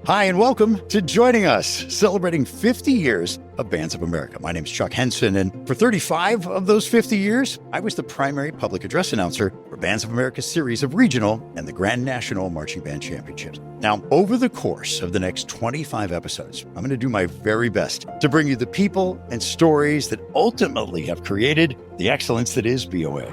Hi, and welcome to Joining Us, celebrating 50 years of Bands of America. My name is Chuck Henson, and for 35 of those 50 years, I was the primary public address announcer for Bands of America's series of regional and the Grand National Marching Band Championships. Now, over the course of the next 25 episodes, I'm going to do my very best to bring you the people and stories that ultimately have created the excellence that is BOA.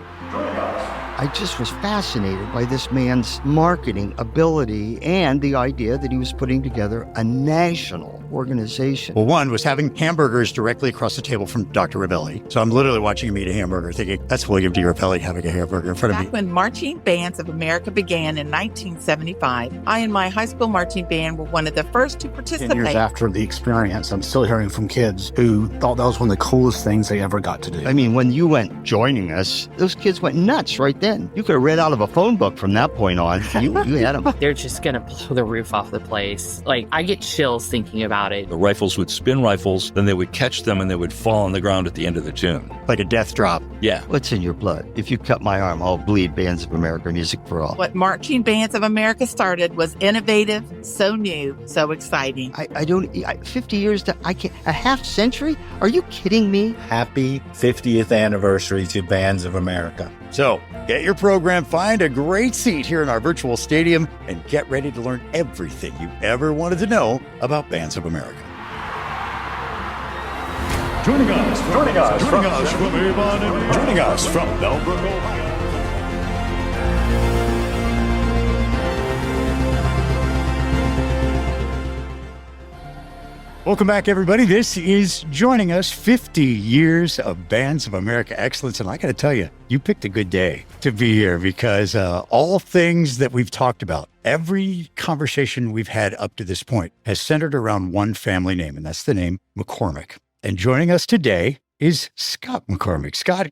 I just was fascinated by this man's marketing ability and the idea that he was putting together a national organization. Well, one was having hamburgers directly across the table from Dr. Ravelli. So I'm literally watching him eat a hamburger thinking, that's William D. Ravelli having a hamburger in front of me. Back when Marching Bands of America began in 1975, I and my high school marching band were one of the first to participate. 10 years after the experience, I'm still hearing from kids who thought that was one of the coolest things they ever got to do. I mean, when you went joining us, those kids went nuts right then. You could have read out of a phone book from that point on. You had them. They're just going to blow the roof off the place. Like, I get chills thinking about it. The rifles would spin rifles, then they would catch them and they would fall on the ground at the end of the tune. Like a death drop. Yeah. What's in your blood? If you cut my arm, I'll bleed Bands of America, music for all. What Marching Bands of America started was innovative, so new, so exciting. 50 years, a half century? Are you kidding me? Happy 50th anniversary to Bands of America. So get your program, find a great seat here in our virtual stadium, and get ready to learn everything you ever wanted to know about Bands of America. Joining us from Bellbrook, Ohio. Welcome back, everybody. This is Joining Us, 50 years of Bands of America excellence. And I got to tell you, you picked a good day to be here because all things that we've talked about, every conversation we've had up to this point has centered around one family name, and that's the name McCormick. And joining us today is Scott McCormick. Scott,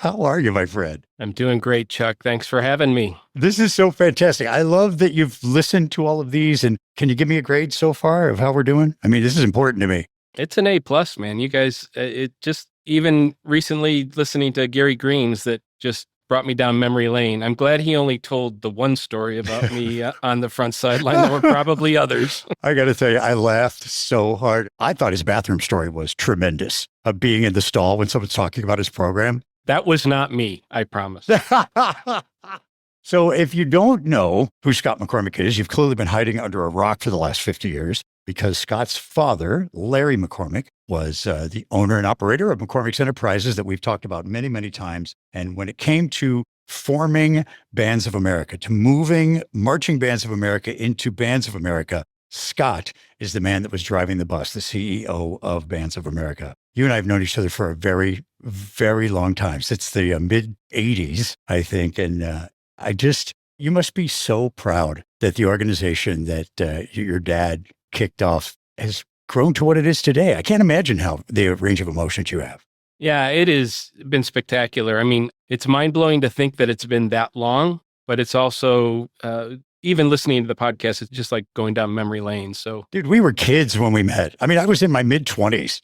how are you, my friend? I'm doing great, Chuck. Thanks for having me. This is so fantastic. I love that you've listened to all of these. And can you give me a grade so far of how we're doing? I mean, this is important to me. It's an A+, man. You guys, it just, even recently listening to Gary Green's that just brought me down memory lane. I'm glad he only told the one story about me on the front sideline. There were probably others. I got to tell you, I laughed so hard. I thought his bathroom story was tremendous, of being in the stall when someone's talking about his program. That was not me, I promise. So if you don't know who Scott McCormick is, you've clearly been hiding under a rock for the last 50 years because Scott's father, Larry McCormick, was the owner and operator of McCormick's Enterprises that we've talked about many, many times. And when it came to forming Bands of America, to moving Marching Bands of America into Bands of America, Scott is the man that was driving the bus, the CEO of Bands of America. You and I have known each other for a very, very long time, since the mid-'80s, I think. And you must be so proud that the organization that your dad kicked off has grown to what it is today. I can't imagine how the range of emotions you have. Yeah, it has been spectacular. I mean, it's mind-blowing to think that it's been that long, but it's also, even listening to the podcast, it's just like going down memory lane. So, dude, we were kids when we met. I mean, I was in my mid-20s.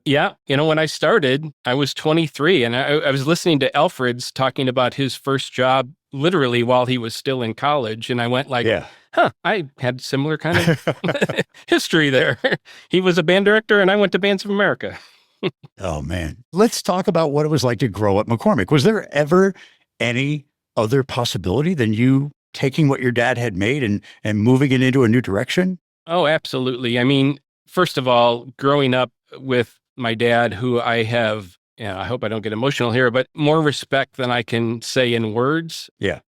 Yeah. when I started, I was 23 and I was listening to Alfred's talking about his first job literally while he was still in college. And I went like, I had similar kind of history there. He was a band director and I went to Bands of America. Oh, man. Let's talk about what it was like to grow up McCormick. Was there ever any other possibility than you taking what your dad had made and moving it into a new direction? Oh, absolutely. I mean, first of all, growing up with my dad, who I have, I hope I don't get emotional here, but more respect than I can say in words. Yeah.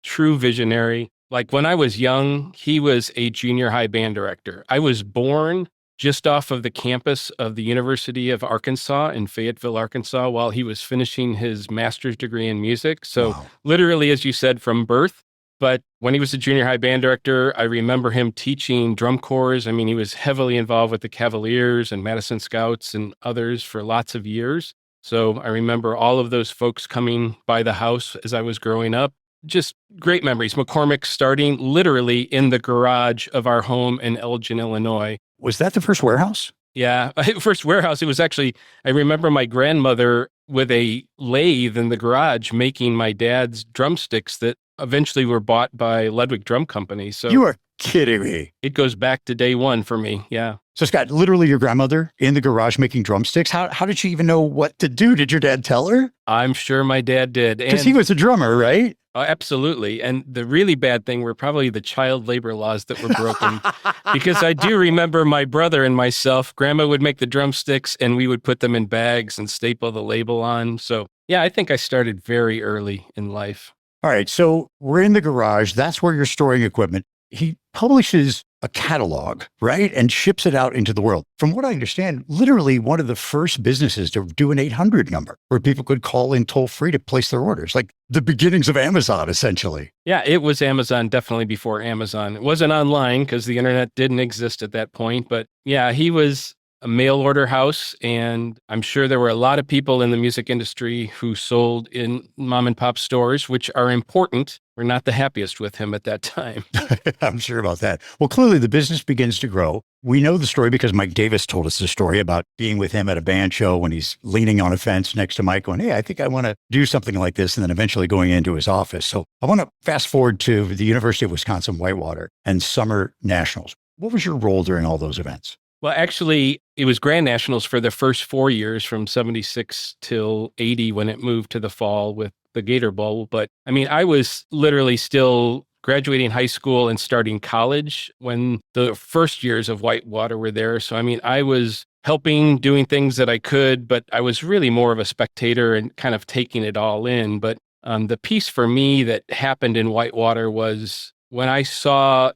True visionary. Like when I was young, he was a junior high band director. I was born just off of the campus of the University of Arkansas in Fayetteville, Arkansas, while he was finishing his master's degree in music. So literally, as you said, from birth. But when he was a junior high band director, I remember him teaching drum corps. I mean, he was heavily involved with the Cavaliers and Madison Scouts and others for lots of years. So I remember all of those folks coming by the house as I was growing up. Just great memories. McCormick starting literally in the garage of our home in Elgin, Illinois. Was that the first warehouse? Yeah, first warehouse. It was actually, I remember my grandmother with a lathe in the garage making my dad's drumsticks that eventually were bought by Ludwig Drum Company. So You are kidding me. it goes back to day one for me. Yeah. So, Scott, literally your grandmother in the garage making drumsticks. How did she even know what to do? Did your dad tell her? I'm sure my dad did. Because he was a drummer, right? Absolutely. And the really bad thing were probably the child labor laws that were broken. Because I do remember my brother and myself, Grandma would make the drumsticks and we would put them in bags and staple the label on. So, yeah, I think I started very early in life. All right. So we're in the garage. That's where you're storing equipment. He publishes a catalog, right? And ships it out into the world. From what I understand, literally one of the first businesses to do an 800 number where people could call in toll free to place their orders, like the beginnings of Amazon, essentially. Yeah, it was Amazon definitely before Amazon. It wasn't online because the internet didn't exist at that point. But yeah, he was a mail order house. And I'm sure there were a lot of people in the music industry who sold in mom and pop stores, which are important. We're not the happiest with him at that time. I'm sure about that. Well, clearly the business begins to grow. We know the story because Mike Davis told us the story about being with him at a band show when he's leaning on a fence next to Mike going, hey, I think I want to do something like this. And then eventually going into his office. So I want to fast forward to the University of Wisconsin-Whitewater and Summer Nationals. What was your role during all those events? Well, actually, it was Grand Nationals for the first 4 years from 76 till 80 when it moved to the fall with the Gator Bowl. But I mean, I was literally still graduating high school and starting college when the first years of Whitewater were there. So, I mean, I was helping, doing things that I could, but I was really more of a spectator and kind of taking it all in. But the piece for me that happened in Whitewater was when I saw,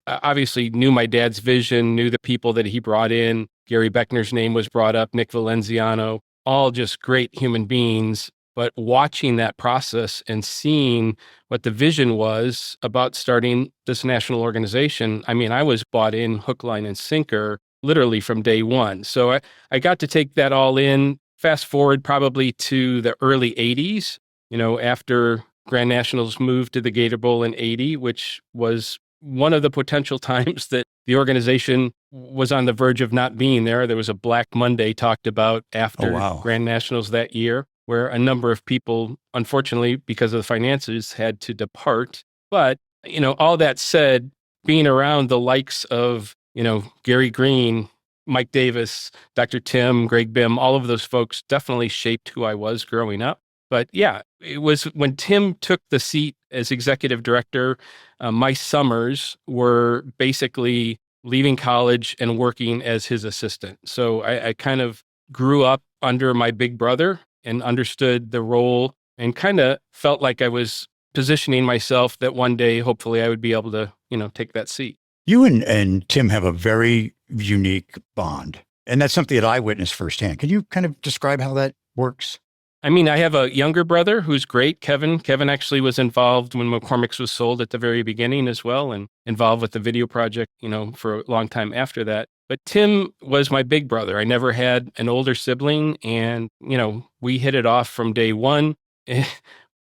obviously knew my dad's vision, knew the people that he brought in. Gary Beckner's name was brought up, Nick Valenziano, all just great human beings. But watching that process and seeing what the vision was about starting this national organization, I mean, I was bought in hook, line, and sinker literally from day one. So I got to take that all in. Fast forward probably to the early 80s, after Grand Nationals moved to the Gator Bowl in 80, which was one of the potential times that the organization was on the verge of not being there. There was a Black Monday talked about after Grand Nationals that year, where a number of people, unfortunately, because of the finances, had to depart. But, all that said, being around the likes of, Gary Green, Mike Davis, Dr. Tim, Greg Bim, all of those folks definitely shaped who I was growing up. But yeah, it was when Tim took the seat as executive director, my summers were basically leaving college and working as his assistant. So I kind of grew up under my big brother and understood the role and kind of felt like I was positioning myself that one day, hopefully, I would be able to, take that seat. You and Tim have a very unique bond. And that's something that I witnessed firsthand. Can you kind of describe how that works? I mean, I have a younger brother who's great, Kevin. Kevin actually was involved when McCormick's was sold at the very beginning as well and involved with the video project, for a long time after that. But Tim was my big brother. I never had an older sibling and, we hit it off from day one.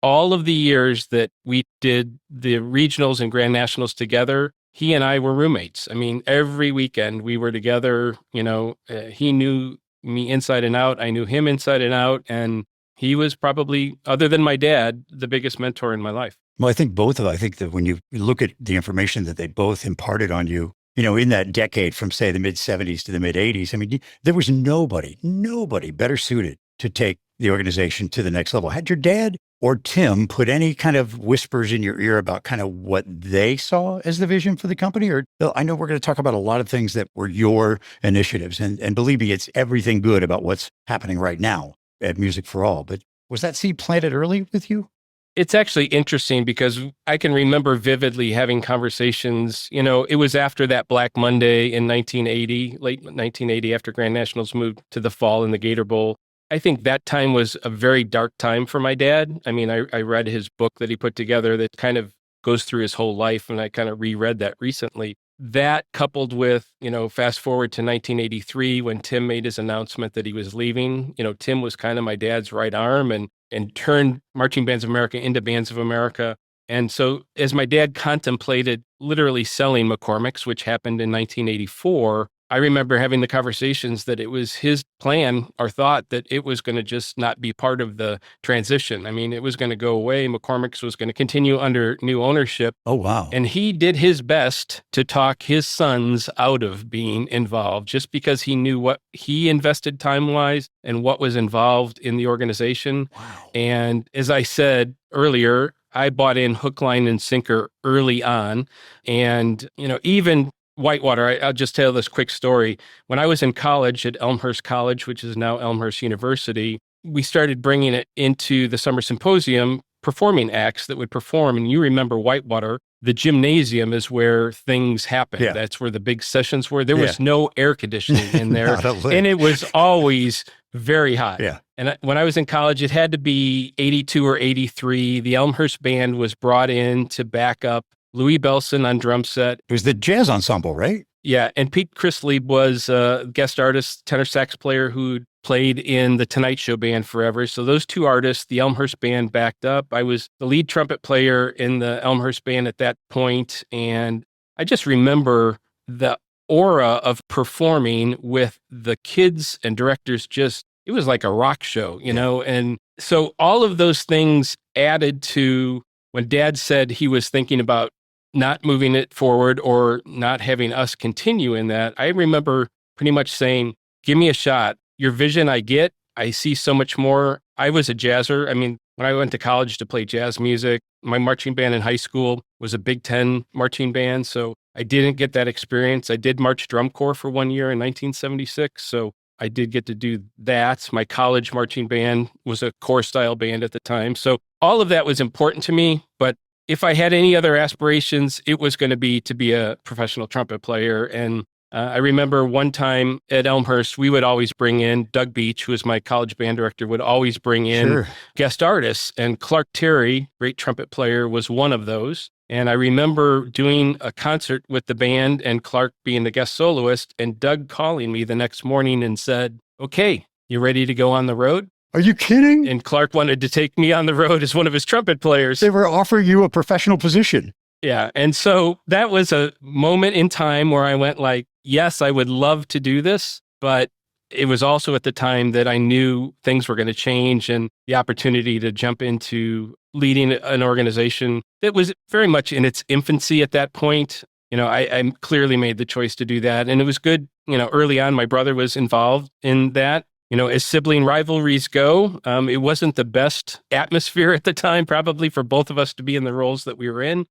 All of the years that we did the regionals and Grand Nationals together, he and I were roommates. I mean, every weekend we were together, he knew me inside and out. I knew him inside and out. And he was probably, other than my dad, the biggest mentor in my life. Well, I think that when you look at the information that they both imparted on you, in that decade from, say, the mid-'70s to the mid-'80s, I mean, there was nobody better suited to take the organization to the next level. Had your dad or Tim put any kind of whispers in your ear about kind of what they saw as the vision for the company? Or I know we're going to talk about a lot of things that were your initiatives. And believe me, it's everything good about what's happening right now at Music for All. But was that seed planted early with you? It's actually interesting because I can remember vividly having conversations, it was after that Black Monday in 1980, late 1980, after Grand Nationals moved to the fall in the Gator Bowl. I think that time was a very dark time for my dad. I mean, I read his book that he put together that kind of goes through his whole life, and I kind of reread that recently. That coupled with, fast forward to 1983 when Tim made his announcement that he was leaving. Tim was kind of my dad's right arm and turned Marching Bands of America into Bands of America. And so as my dad contemplated literally selling McCormick's, which happened in 1984, I remember having the conversations that it was his plan or thought that it was going to just not be part of the transition. I mean, it was going to go away. McCormick's was going to continue under new ownership. Oh, wow. And he did his best to talk his sons out of being involved just because he knew what he invested time-wise and what was involved in the organization. Wow. And as I said earlier, I bought in hook, line, and sinker early on. And, even Whitewater, I'll just tell this quick story. When I was in college at Elmhurst College, which is now Elmhurst University, we started bringing it into the summer symposium, performing acts that would perform. And you remember Whitewater, the gymnasium is where things happen. Yeah. That's where the big sessions were. There was no air conditioning in there. Not a lick. And it was always very hot. Yeah. And when I was in college, it had to be 82 or 83. The Elmhurst Band was brought in to back up Louis Belson on drum set. It was the jazz ensemble, right? Yeah, and Pete Chrisley was a guest artist, tenor sax player who played in the Tonight Show band forever. So those two artists, the Elmhurst Band backed up. I was the lead trumpet player in the Elmhurst Band at that point, and I just remember the aura of performing with the kids and directors. It was like a rock show, And so all of those things added to when Dad said he was thinking about not moving it forward or not having us continue in that. I remember pretty much saying, give me a shot. Your vision I get. I see so much more. I was a jazzer. I mean, when I went to college to play jazz music, my marching band in high school was a Big Ten marching band. So I didn't get that experience. I did march drum corps for 1 year in 1976. So I did get to do that. My college marching band was a corps style band at the time. So all of that was important to me. But if I had any other aspirations, it was going to be a professional trumpet player. And I remember one time at Elmhurst, we would always bring in Doug Beach, who was my college band director, would always bring in guest artists. And Clark Terry, great trumpet player, was one of those. And I remember doing a concert with the band and Clark being the guest soloist and Doug calling me the next morning and said, okay, you ready to go on the road? Are you kidding? And Clark wanted to take me on the road as one of his trumpet players. They were offering you a professional position. Yeah. And so that was a moment in time where I went like, yes, I would love to do this, but it was also at the time that I knew things were going to change and the opportunity to jump into leading an organization that was very much in its infancy at that point. I clearly made the choice to do that. And it was good. Early on, my brother was involved in that. As sibling rivalries go, it wasn't the best atmosphere at the time, probably for both of us to be in the roles that we were in.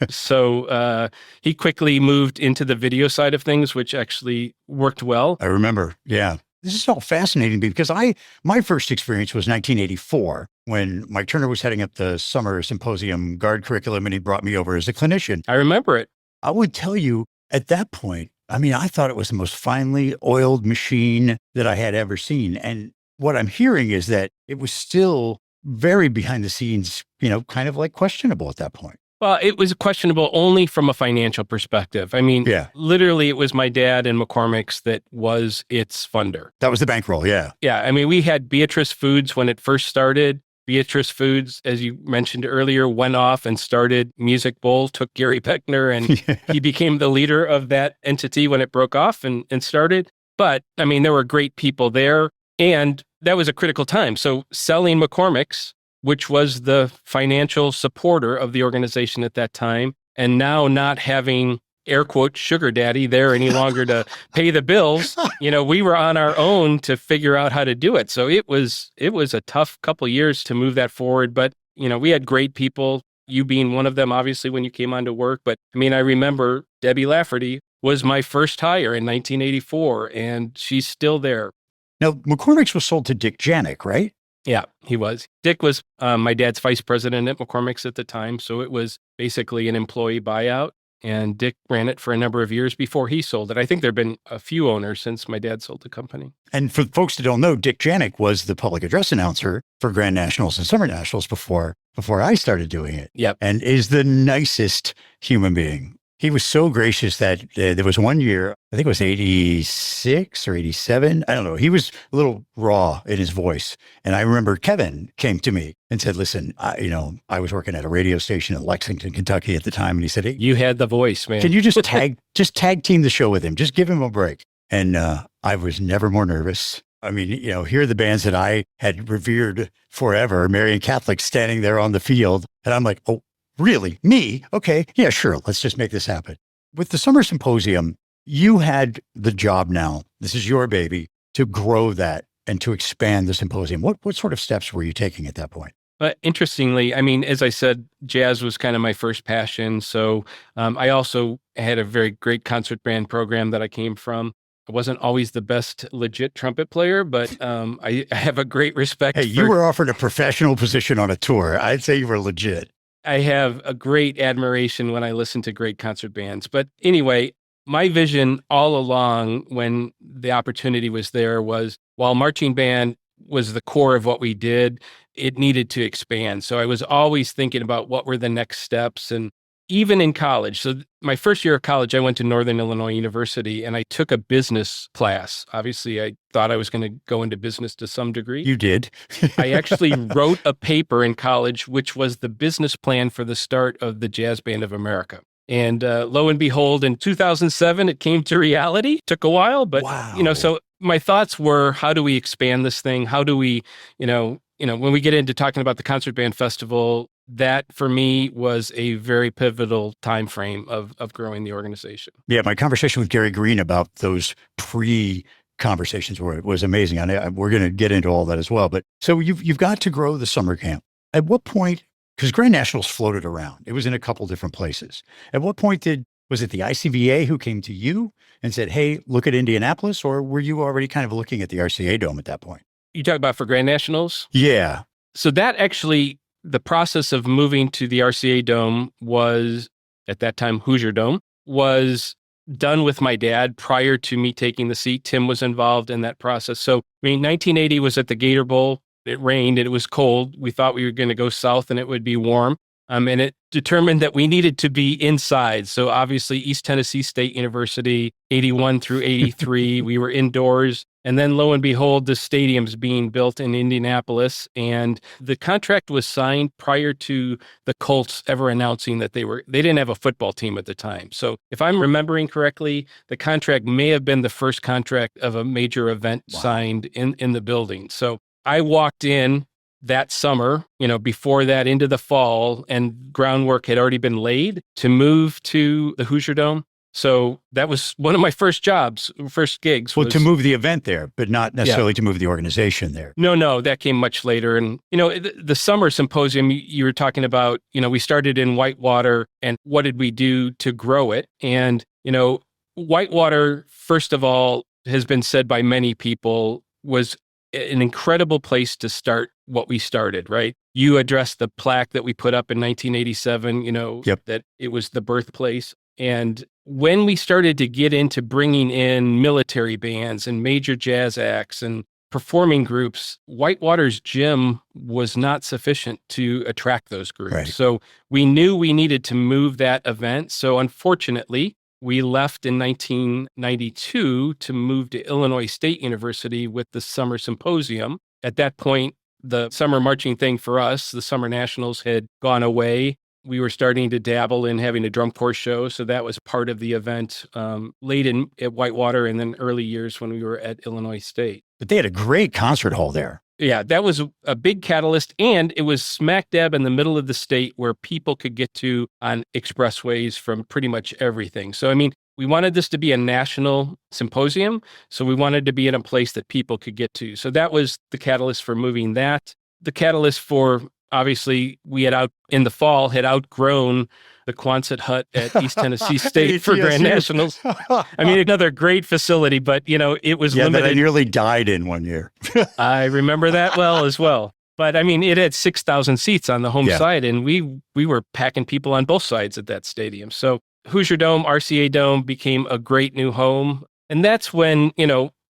So he quickly moved into the video side of things, which actually worked well. I remember. Yeah. This is all fascinating because my first experience was 1984 when Mike Turner was heading up the summer symposium guard curriculum and he brought me over as a clinician. I remember it. I would tell you at that point, I thought it was the most finely oiled machine that I had ever seen. And what I'm hearing is that it was still very behind the scenes, kind of like questionable at that point. Well, it was questionable only from a financial perspective. Literally, it was my dad and McCormick's that was its funder. That was the bankroll, yeah. Yeah, we had Beatrice Foods when it first started. Beatrice Foods, as you mentioned earlier, went off and started Music Bowl, took Gary Beckner, and he became the leader of that entity when it broke off and started. But, there were great people there, and that was a critical time. So selling McCormick's, which was the financial supporter of the organization at that time, and now not having, air quote, sugar daddy there any longer to pay the bills, we were on our own to figure out how to do it. So it was a tough couple of years to move that forward. But, we had great people, you being one of them, obviously, when you came on to work. But I remember Debbie Lafferty was my first hire in 1984, and she's still there. Now, McCormick's was sold to Dick Janik, right? Yeah, he was. Dick was my dad's vice president at McCormick's at the time. So it was basically an employee buyout. And Dick ran it for a number of years before he sold it. I think there have been a few owners since my dad sold the company. And for folks that don't know, Dick Janik was the public address announcer for Grand Nationals and Summer Nationals before I started doing it. Yep. And is the nicest human being. He was so gracious that there was one year, I think it was 86 or 87. I don't know. He was a little raw in his voice. And I remember Kevin came to me and said, listen, I was working at a radio station in Lexington, Kentucky at the time. And he said, hey, you had the voice, man. Can you just tag team the show with him? Just give him a break. And I was never more nervous. I mean, here are the bands that I had revered forever, Marian Catholic, standing there on the field. And I'm like, oh, really? Me? Okay. Yeah, sure. Let's just make this happen. With the Summer Symposium, you had the job now. This is your baby to grow that and to expand the symposium. What sort of steps were you taking at that point? But interestingly, I mean, as I said, jazz was kind of my first passion. So I also had a very great concert band program that I came from. I wasn't always the best legit trumpet player, but I have a great respect. Hey, you were offered a professional position on a tour. I'd say you were legit. I have a great admiration when I listen to great concert bands. But anyway, my vision all along when the opportunity was there was while marching band was the core of what we did, it needed to expand. So I was always thinking about what were the next steps. And even in college, so my first year of college, I went to Northern Illinois University and I took a business class. Obviously, I thought I was going to go into business to some degree. You did. I actually wrote a paper in college, which was the business plan for the start of the Jazz Band of America. And lo and behold, in 2007, it came to reality. Took a while, but, Wow. So my thoughts were, how do we expand this thing? How do we, when we get into talking about the Concert Band Festival, that for me was a very pivotal time frame of growing the organization. Yeah, my conversation with Gary Green about those pre-conversations was amazing. And we're going to get into all that as well. But so you've got to grow the summer camp. At what point, because Grand Nationals floated around, it was in a couple different places. At what point was it the ICVA who came to you and said, hey, look at Indianapolis, or were you already kind of looking at the RCA Dome at that point? You talk about for Grand Nationals? Yeah. So that actually, the process of moving to the RCA Dome was, at that time, Hoosier Dome, was done with my dad prior to me taking the seat. Tim was involved in that process. So, 1980 was at the Gator Bowl. It rained and it was cold. We thought we were going to go south and it would be warm. And it determined that we needed to be inside. So obviously East Tennessee State University, 81 through 83, we were indoors. And then lo and behold, the stadium's being built in Indianapolis. And the contract was signed prior to the Colts ever announcing that they didn't have a football team at the time. So if I'm remembering correctly, the contract may have been the first contract of a major event signed in the building. So I walked in that summer, before that into the fall, and groundwork had already been laid to move to the Hoosier Dome. So that was one of my first gigs. Well, to move the event there, but not necessarily to move the organization there. No, that came much later. And, the summer symposium you were talking about, we started in Whitewater, and what did we do to grow it? And, Whitewater, first of all, has been said by many people, was an incredible place to start what we started, right? You addressed the plaque that we put up in 1987, that it was the birthplace. And when we started to get into bringing in military bands and major jazz acts and performing groups, Whitewater's gym was not sufficient to attract those groups. Right. So we knew we needed to move that event. So unfortunately, we left in 1992 to move to Illinois State University with the Summer Symposium. At that point, the summer marching thing for us, the Summer Nationals, had gone away. We were starting to dabble in having a drum corps show. So that was part of the event late at Whitewater and then early years when we were at Illinois State. But they had a great concert hall there. Yeah, that was a big catalyst. And it was smack dab in the middle of the state where people could get to on expressways from pretty much everything. So, we wanted this to be a national symposium. So we wanted to be in a place that people could get to. So that was the catalyst for moving that. The catalyst for, obviously, we had in the fall had outgrown the Quonset hut at East Tennessee State for Grand Nationals. Another great facility, but, it was limited. That I nearly died in one year. I remember that well as well. But, it had 6,000 seats on the home side, and we were packing people on both sides at that stadium. So Hoosier Dome, RCA Dome became a great new home. And that's when,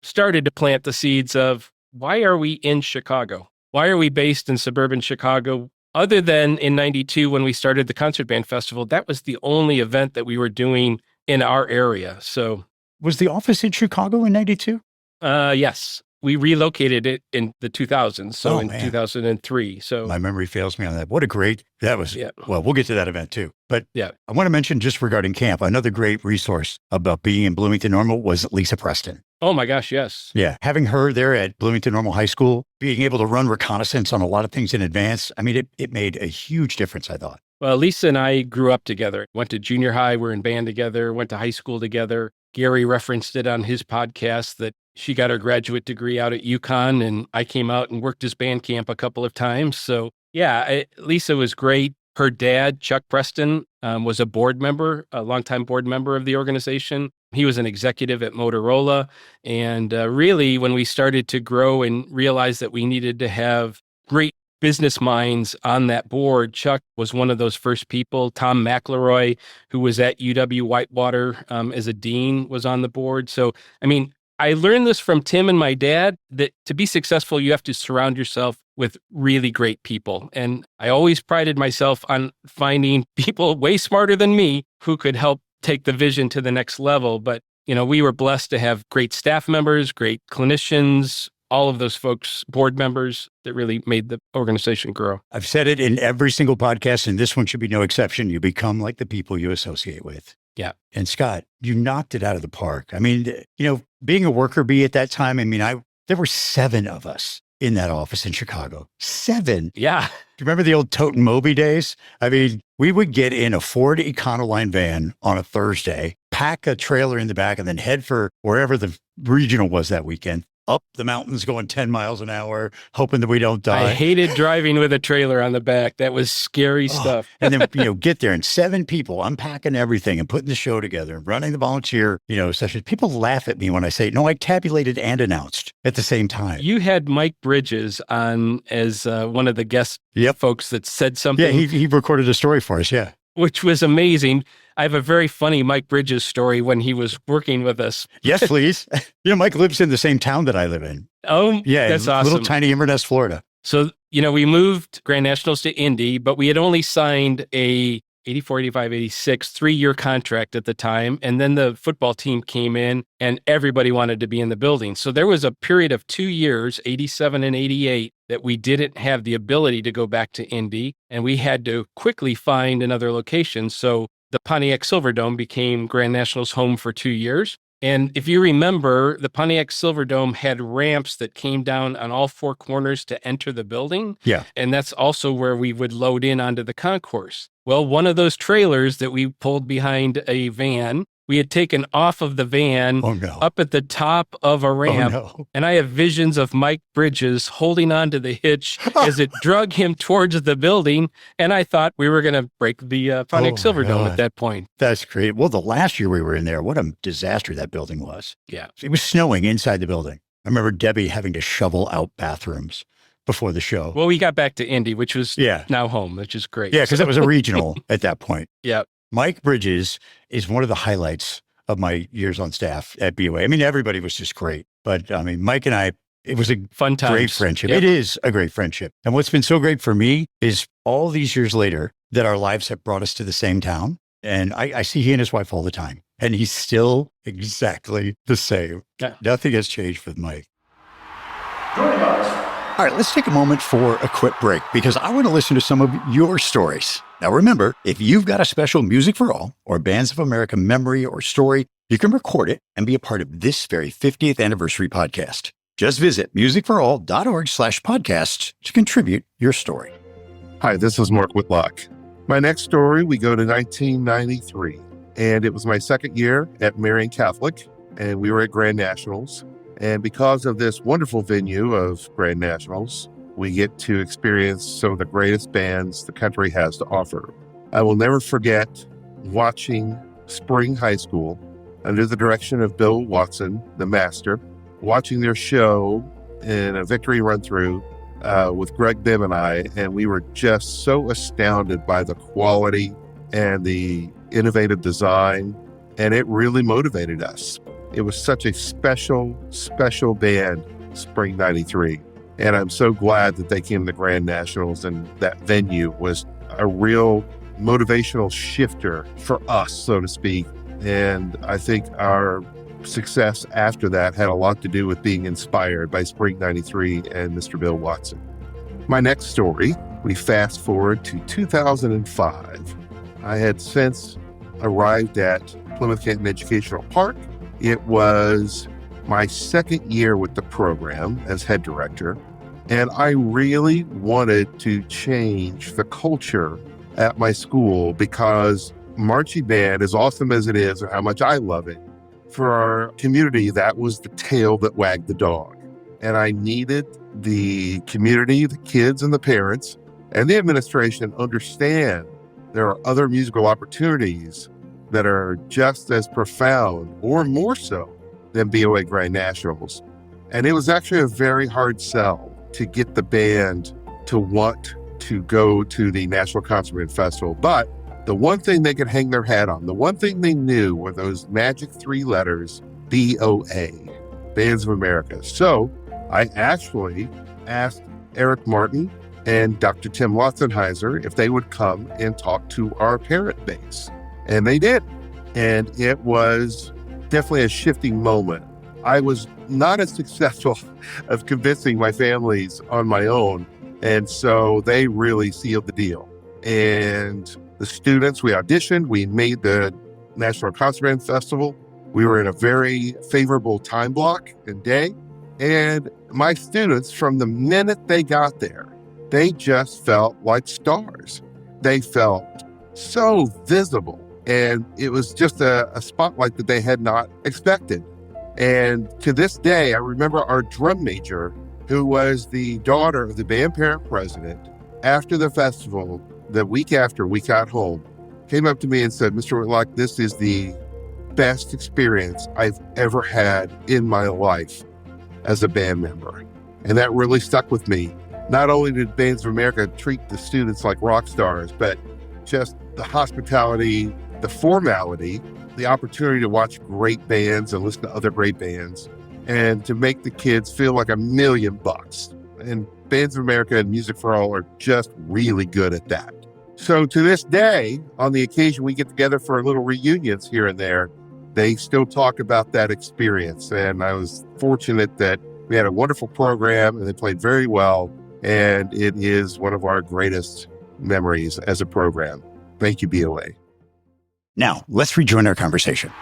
started to plant the seeds of, why are we in Chicago? Why are we based in suburban Chicago? Other than in 92, when we started the Concert Band Festival, that was the only event that we were doing in our area. So was the office in Chicago in 92? Yes. we relocated it in the 2000s, so Oh, in man. 2003. So My memory fails me on that. What a great, that was, Yeah. well, we'll get to that event too. But Yeah. I want to mention just regarding camp, another great resource about being in Bloomington Normal was Lisa Preston. Oh my gosh, yes. Yeah. Having her there at Bloomington Normal High School, being able to run reconnaissance on a lot of things in advance. I mean, it made a huge difference, I thought. Well, Lisa and I grew up together, went to junior high, we're in band together, went to high school together. Gary referenced it on his podcast that she got her graduate degree out at UConn, and I came out and worked as band camp a couple of times. So yeah, Lisa was great. Her dad, Chuck Preston, was a board member, a longtime board member of the organization. He was an executive at Motorola. And really, when we started to grow and realize that we needed to have great business minds on that board, Chuck was one of those first people. Tom McElroy, who was at UW Whitewater as a dean, was on the board. So, I mean, I learned this from Tim and my dad, that to be successful, you have to surround yourself with really great people. And I always prided myself on finding people way smarter than me who could help take the vision to the next level. But, you know, we were blessed to have great staff members, great clinicians, all of those folks, board members that really made the organization grow. I've said it in every single podcast, and this one should be no exception. You become like the people you associate with. Yeah. And Scott, you knocked it out of the park. I mean, you know, being a worker bee at that time, I mean, there were 7 of us in that office in Chicago. 7. Yeah. Do you remember the old Tote and Moby days? I mean, we would get in a Ford Econoline van on a Thursday, pack a trailer in the back, and then head for wherever the regional was that weekend, up the mountains going 10 miles an hour, hoping that we don't die. I hated driving with a trailer on the back. That was scary stuff. And then, you know, get there and 7 people unpacking everything and putting the show together and running the volunteer, you know, sessions. People laugh at me when I say, no, I tabulated and announced at the same time. You had Mike Bridges on as one of the guest folks that said something. Yeah, he recorded a story for us. Yeah. Which was amazing. I have a very funny Mike Bridges story when he was working with us. Yes, please. You know, Mike lives in the same town that I live in. Oh, yeah. That's awesome. Little tiny Inverness, Florida. So, you know, we moved Grand Nationals to Indy, but we had only signed a 84, 85, 86, 3-year contract at the time. And then the football team came in and everybody wanted to be in the building. So there was a period of 2 years, 87 and 88, that we didn't have the ability to go back to Indy. And we had to quickly find another location. So the Pontiac Silverdome became Grand Nationals' home for 2 years. And if you remember, the Pontiac Silverdome had ramps that came down on all 4 corners to enter the building. Yeah. And that's also where we would load in onto the concourse. Well, one of those trailers that we pulled behind a van, we had taken off of the van up at the top of a ramp. And I have visions of Mike Bridges holding onto the hitch as it drug him towards the building. And I thought we were going to break the Pontiac Silverdome at that point. That's great. Well, the last year we were in there, what a disaster that building was. Yeah. It was snowing inside the building. I remember Debbie having to shovel out bathrooms before the show. Well, we got back to Indy, which was now home, which is great. Yeah, because it was a regional at that point. Yeah. Mike Bridges is one of the highlights of my years on staff at BOA. I mean, everybody was just great. But I mean, Mike and I, it was a fun time. Great friendship. Yep. It is a great friendship. And what's been so great for me is all these years later that our lives have brought us to the same town. And I see he and his wife all the time. And he's still exactly the same. Yeah. Nothing has changed with Mike. Joining us. All right, let's take a moment for a quick break because I want to listen to some of your stories. Now, remember, if you've got a special Music for All or Bands of America memory or story, you can record it and be a part of this very 50th anniversary podcast. Just visit musicforall.org/podcast to contribute your story. Hi, this is Mark Whitlock. My next story, we go to 1993, and it was my second year at Marian Catholic, and we were at Grand Nationals. And because of this wonderful venue of Grand Nationals, we get to experience some of the greatest bands the country has to offer. I will never forget watching Spring High School under the direction of Bill Watson, the master, watching their show in a victory run-through with Greg Bibb and I, and we were just so astounded by the quality and the innovative design, and it really motivated us. It was such a special, special band, Spring 93. And I'm so glad that they came to Grand Nationals, and that venue was a real motivational shifter for us, so to speak. And I think our success after that had a lot to do with being inspired by Spring 93 and Mr. Bill Watson. My next story, we fast forward to 2005. I had since arrived at Plymouth Canton Educational Park. It was my second year with the program as head director, and I really wanted to change the culture at my school because marching band, as awesome as it is and how much I love it, for our community, that was the tail that wagged the dog. And I needed the community, the kids and the parents and the administration understand there are other musical opportunities that are just as profound or more so than BOA Grand Nationals. And it was actually a very hard sell to get the band to want to go to the National Concert Band Festival. But the one thing they could hang their hat on, the one thing they knew were those magic three letters, BOA, Bands of America. So I actually asked Eric Martin and Dr. Tim Lotzenheiser if they would come and talk to our parent base. And they did. And it was definitely a shifting moment. I was not as successful of convincing my families on my own. And so they really sealed the deal. And the students, we auditioned, we made the National Concert Band Festival. We were in a very favorable time block and day. And my students, from the minute they got there, they just felt like stars. They felt so visible. And it was just a spotlight that they had not expected. And to this day, I remember our drum major, who was the daughter of the band parent president, after the festival, the week after we got home, came up to me and said, Mr. Whitlock, this is the best experience I've ever had in my life as a band member. And that really stuck with me. Not only did Bands of America treat the students like rock stars, but just the hospitality, the formality, the opportunity to watch great bands and listen to other great bands, and to make the kids feel like $1,000,000. And Bands of America and Music for All are just really good at that. So to this day, on the occasion we get together for little reunions here and there, they still talk about that experience. And I was fortunate that we had a wonderful program and they played very well. And it is one of our greatest memories as a program. Thank you, BOA. Now, let's rejoin our conversation.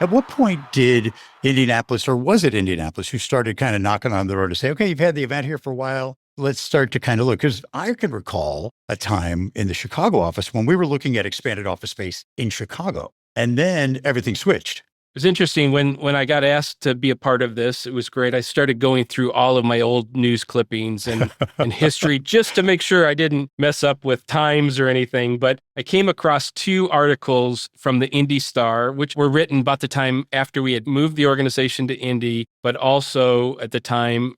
At what point did Indianapolis, or was it Indianapolis, who started kind of knocking on the door to say, okay, you've had the event here for a while, let's start to kind of look? Because I can recall a time in the Chicago office when we were looking at expanded office space in Chicago, and then everything switched. It was interesting when I got asked to be a part of this. It was great. I started going through all of my old news clippings and history just to make sure I didn't mess up with times or anything. But I came across two articles from the Indy Star, which were written about the time after we had moved the organization to Indy, but also at the time,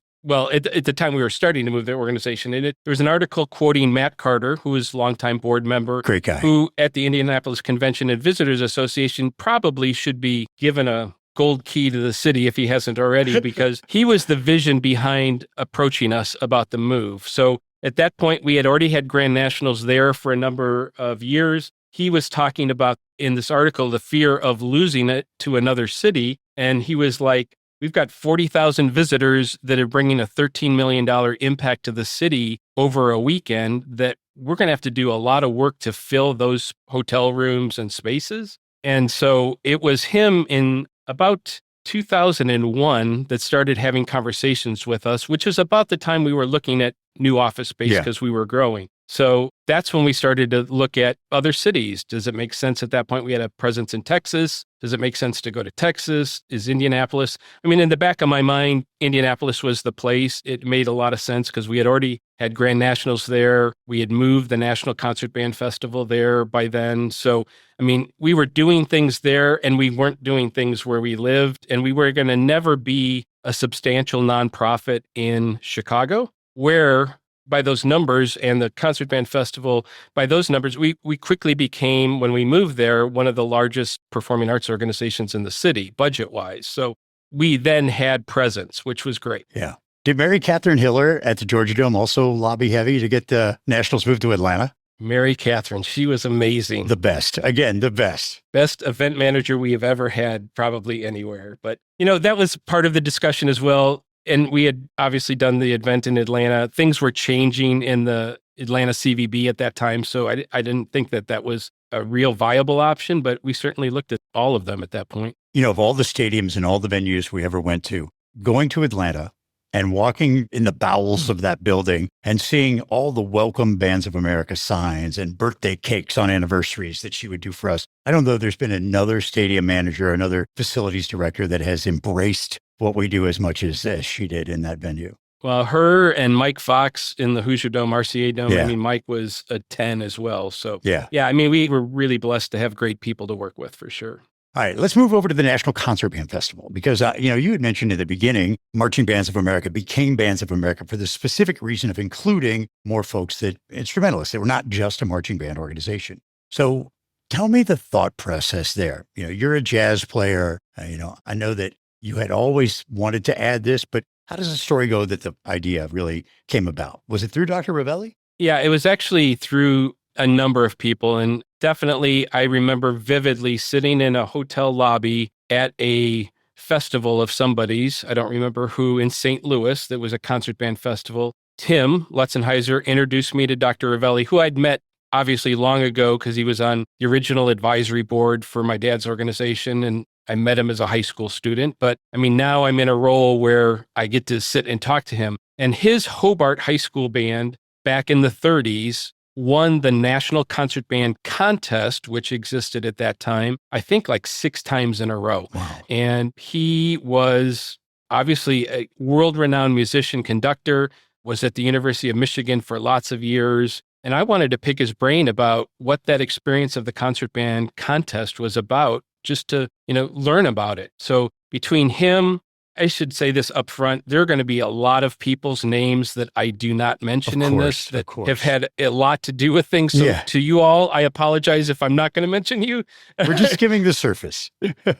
at the time we were starting to move the organization. And there was an article quoting Matt Carter, who was a longtime board member. Great guy. Who at the Indianapolis Convention and Visitors Association probably should be given a gold key to the city if he hasn't already, because he was the vision behind approaching us about the move. So at that point, we had already had Grand Nationals there for a number of years. He was talking about, in this article, the fear of losing it to another city. And he was like, we've got 40,000 visitors that are bringing a $13 million impact to the city over a weekend, that we're going to have to do a lot of work to fill those hotel rooms and spaces. And so it was him in about 2001 that started having conversations with us, which is about the time we were looking at new office space because we were growing. So that's when we started to look at other cities. Does it make sense at that point? We had a presence in Texas. Does it make sense to go to Texas? Is Indianapolis? I mean, in the back of my mind, Indianapolis was the place. It made a lot of sense because we had already had Grand Nationals there. We had moved the National Concert Band Festival there by then. So, I mean, we were doing things there and we weren't doing things where we lived. And we were going to never be a substantial nonprofit in Chicago, where by those numbers, and the Concert Band Festival, by those numbers, we quickly became, when we moved there, one of the largest performing arts organizations in the city, budget-wise. So we then had presence, which was great. Yeah. Did Mary Catherine Hiller at the Georgia Dome also lobby heavy to get the Nationals moved to Atlanta? Mary Catherine, she was amazing. The best. Again, the best. Best event manager we have ever had, probably anywhere. But, you know, that was part of the discussion as well. And we had obviously done the event in Atlanta. Things were changing in the Atlanta CVB at that time. So I didn't think that was a real viable option, but we certainly looked at all of them at that point. You know, of all the stadiums and all the venues we ever went to, going to Atlanta and walking in the bowels of that building and seeing all the Welcome Bands of America signs and birthday cakes on anniversaries that she would do for us. I don't know if there's been another stadium manager, another facilities director that has embraced what we do as much as she did in that venue. Well, her and Mike Fox in the Hoosier Dome, RCA Dome. Yeah. I mean, Mike was a 10 as well. So Yeah. I mean, we were really blessed to have great people to work with for sure. All right, let's move over to the National Concert Band Festival because, you know, you had mentioned in the beginning, Marching Bands of America became Bands of America for the specific reason of including more folks that instrumentalists. They were not just a marching band organization. So tell me the thought process there. You know, you're a jazz player. You know, I know that you had always wanted to add this, but how does the story go that the idea really came about? Was it through Dr. Ravelli? Yeah, it was actually through a number of people. And definitely, I remember vividly sitting in a hotel lobby at a festival of somebody's, I don't remember who, in St. Louis. That was a concert band festival. Tim Lutzenheiser introduced me to Dr. Ravelli, who I'd met obviously long ago because he was on the original advisory board for my dad's organization. And I met him as a high school student. But I mean, now I'm in a role where I get to sit and talk to him. And his Hobart High School band back in the 30s won the National Concert Band Contest, which existed at that time, I think like 6 times in a row. Wow. And he was obviously a world-renowned musician, conductor, was at the University of Michigan for lots of years. And I wanted to pick his brain about what that experience of the Concert Band Contest was about, just to, you know, learn about it. So between him, I should say this up front, there are going to be a lot of people's names that I do not mention in this that have had a lot to do with things. So to you all, I apologize if I'm not going to mention you. We're just skimming the surface.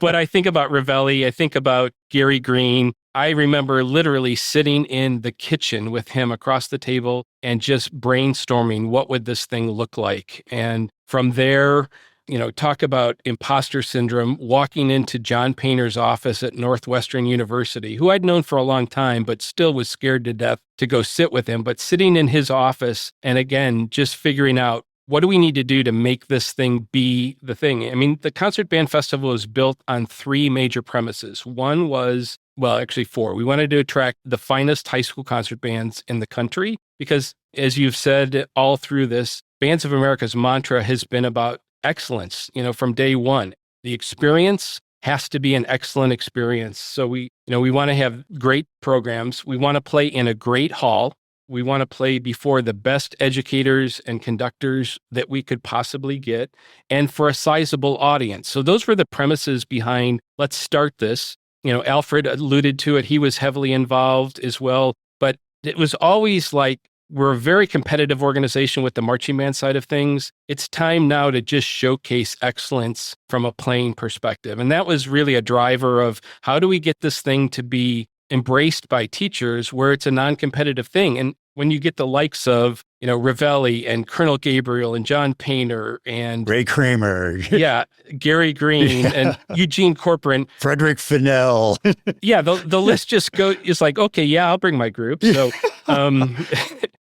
But I think about Ravelli, I think about Gary Green. I remember literally sitting in the kitchen with him across the table and just brainstorming what would this thing look like. And from there, you know, talk about imposter syndrome, walking into John Painter's office at Northwestern University, who I'd known for a long time, but still was scared to death to go sit with him. But sitting in his office and again, just figuring out what do we need to do to make this thing be the thing? I mean, the Concert Band Festival is built on 3 major premises. One was, well, actually 4. We wanted to attract the finest high school concert bands in the country because, as you've said all through this, Bands of America's mantra has been about excellence, you know, from day one. The experience has to be an excellent experience. So we want to have great programs. We want to play in a great hall. We want to play before the best educators and conductors that we could possibly get and for a sizable audience. So those were the premises behind, let's start this. You know, Alfred alluded to it. He was heavily involved as well, but it was always like, we're a very competitive organization with the marching band side of things. It's time now to just showcase excellence from a playing perspective. And that was really a driver of how do we get this thing to be embraced by teachers where it's a non-competitive thing. And when you get the likes of, you know, Ravelli and Colonel Gabriel and John Painter and Ray Kramer. Gary Green and Eugene Corcoran. Frederick Fennell. The list just is like, okay, I'll bring my group. So,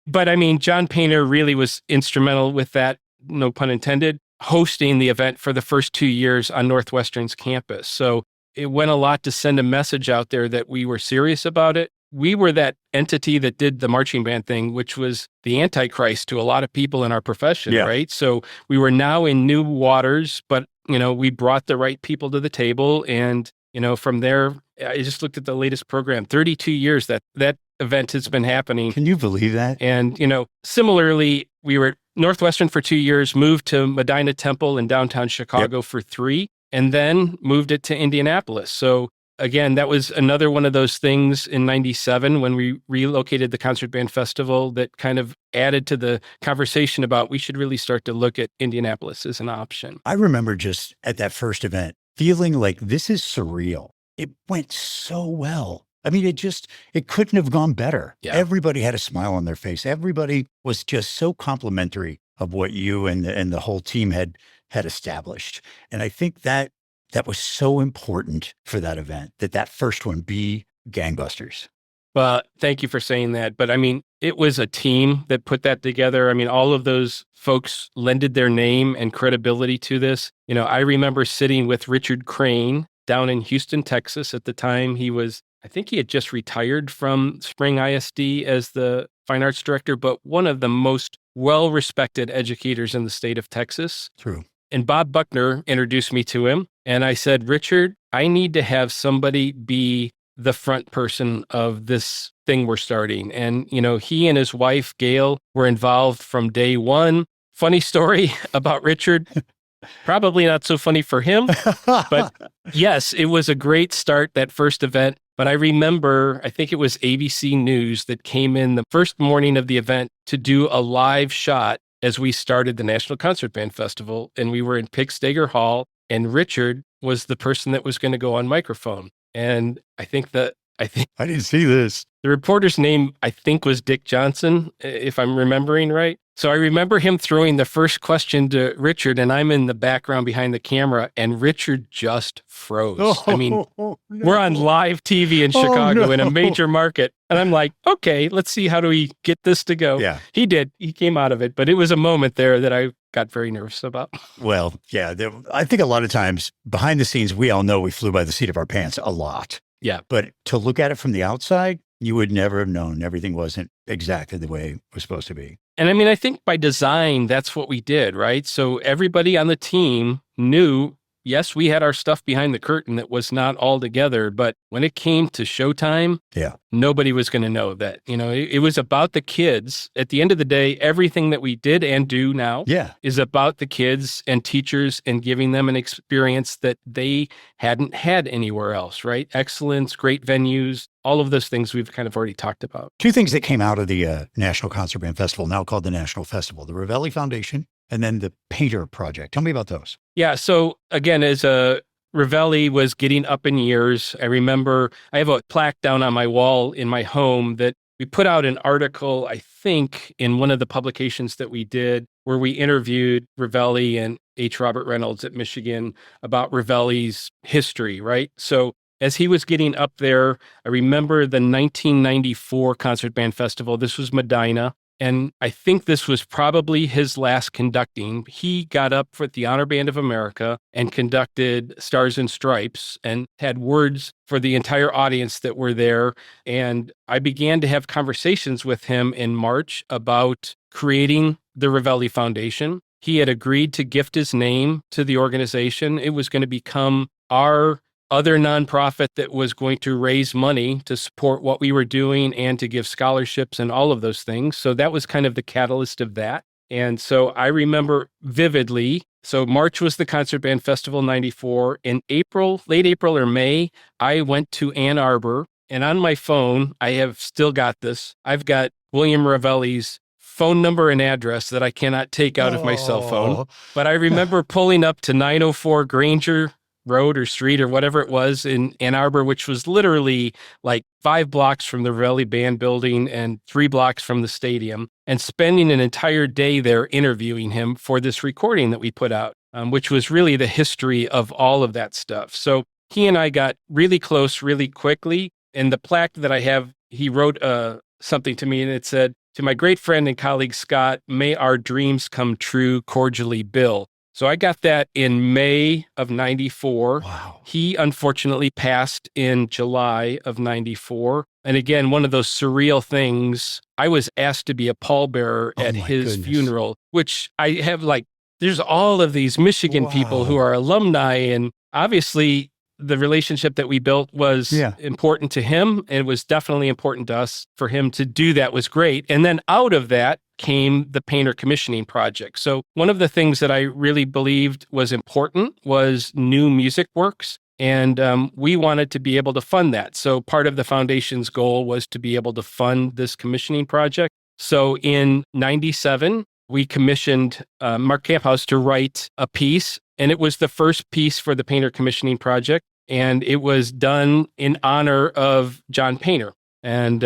but I mean, John Painter really was instrumental with that, no pun intended, hosting the event for the first 2 years on Northwestern's campus. So it went a lot to send a message out there that we were serious about it. We were that entity that did the marching band thing, which was the Antichrist to a lot of people in our profession, right? So we were now in new waters, but, you know, we brought the right people to the table. And, you know, from there, I just looked at the latest program, 32 years that event has been happening. Can you believe that? And, you know, similarly, we were at Northwestern for 2 years, moved to Medina Temple in downtown Chicago for 3, and then moved it to Indianapolis. So again, that was another one of those things in 97 when we relocated the Concert Band Festival that kind of added to the conversation about we should really start to look at Indianapolis as an option. I remember just at that first event feeling like this is surreal. It went so well. I mean, it couldn't have gone better. Yeah. Everybody had a smile on their face. Everybody was just so complimentary of what you and the whole team had established. And I think that was so important for that event, that first one be gangbusters. Well, thank you for saying that. But I mean, it was a team that put that together. I mean, all of those folks lended their name and credibility to this. You know, I remember sitting with Richard Crane down in Houston, Texas. At the time, I think he had just retired from Spring ISD as the fine arts director, but one of the most well-respected educators in the state of Texas. True. And Bob Buckner introduced me to him. And I said, Richard, I need to have somebody be the front person of this thing we're starting. And, you know, he and his wife, Gail, were involved from day one. Funny story about Richard. Probably not so funny for him, but yes, it was a great start, that first event. But I remember, I think it was ABC News that came in the first morning of the event to do a live shot as we started the National Concert Band Festival. And we were in Pig-Stager Hall, and Richard was the person that was going to go on microphone. And I think I didn't see this. The reporter's name, I think, was Dick Johnson, if I'm remembering right. So I remember him throwing the first question to Richard, and I'm in the background behind the camera, and Richard just froze. I mean, we're on live TV in Chicago in a major market. And I'm like, okay, let's see, how do we get this to go? Yeah. He did. He came out of it. But it was a moment there that I got very nervous about. Well, yeah, I think a lot of times behind the scenes, we all know we flew by the seat of our pants a lot. Yeah. But to look at it from the outside, you would never have known everything wasn't exactly the way it was supposed to be. And I mean, I think by design, that's what we did, right? So everybody on the team knew, yes, we had our stuff behind the curtain that was not all together, but when it came to showtime, nobody was going to know that. You know, it was about the kids. At the end of the day, everything that we did and do now is about the kids and teachers and giving them an experience that they hadn't had anywhere else, right? Excellence, great venues, all of those things we've kind of already talked about. Two things that came out of the National Concert Band Festival, now called the National Festival, the Ravelli Foundation and then the Painter Project. Tell me about those. Yeah. So again, as Ravelli was getting up in years, I remember I have a plaque down on my wall in my home that we put out an article, I think, in one of the publications that we did, where we interviewed Ravelli and H. Robert Reynolds at Michigan about Ravelli's history, right? So as he was getting up there, I remember the 1994 Concert Band Festival. This was Medina. And I think this was probably his last conducting. He got up for the Honor Band of America and conducted Stars and Stripes and had words for the entire audience that were there. And I began to have conversations with him in March about creating the Ravelli Foundation. He had agreed to gift his name to the organization. It was going to become our other nonprofit that was going to raise money to support what we were doing and to give scholarships and all of those things. So that was kind of the catalyst of that. And so I remember vividly, so March was the Concert Band Festival 94. In April, late April or May, I went to Ann Arbor, and on my phone, I have still got this. I've got William Ravelli's phone number and address that I cannot take out of my cell phone. But I remember pulling up to 904 Granger Road or Street or whatever it was in Ann Arbor, which was literally like 5 blocks from the Ravelli Band building and 3 blocks from the stadium, and spending an entire day there interviewing him for this recording that we put out, which was really the history of all of that stuff. So he and I got really close really quickly. And the plaque that I have, he wrote something to me, and it said, "To my great friend and colleague Scott, may our dreams come true, cordially, Bill." So I got that in May of 94. Wow. He unfortunately passed in July of 94. And again, one of those surreal things, I was asked to be a pallbearer at his funeral, which I have there's all of these Michigan people who are alumni. And obviously the relationship that we built was important to him. And it was definitely important to us. For him to do that was great. And then out of that came the Painter Commissioning Project. So one of the things that I really believed was important was new music works. And we wanted to be able to fund that. So part of the foundation's goal was to be able to fund this commissioning project. So in 97, we commissioned Mark Camphouse to write a piece. And it was the first piece for the Painter Commissioning Project. And it was done in honor of John Painter. And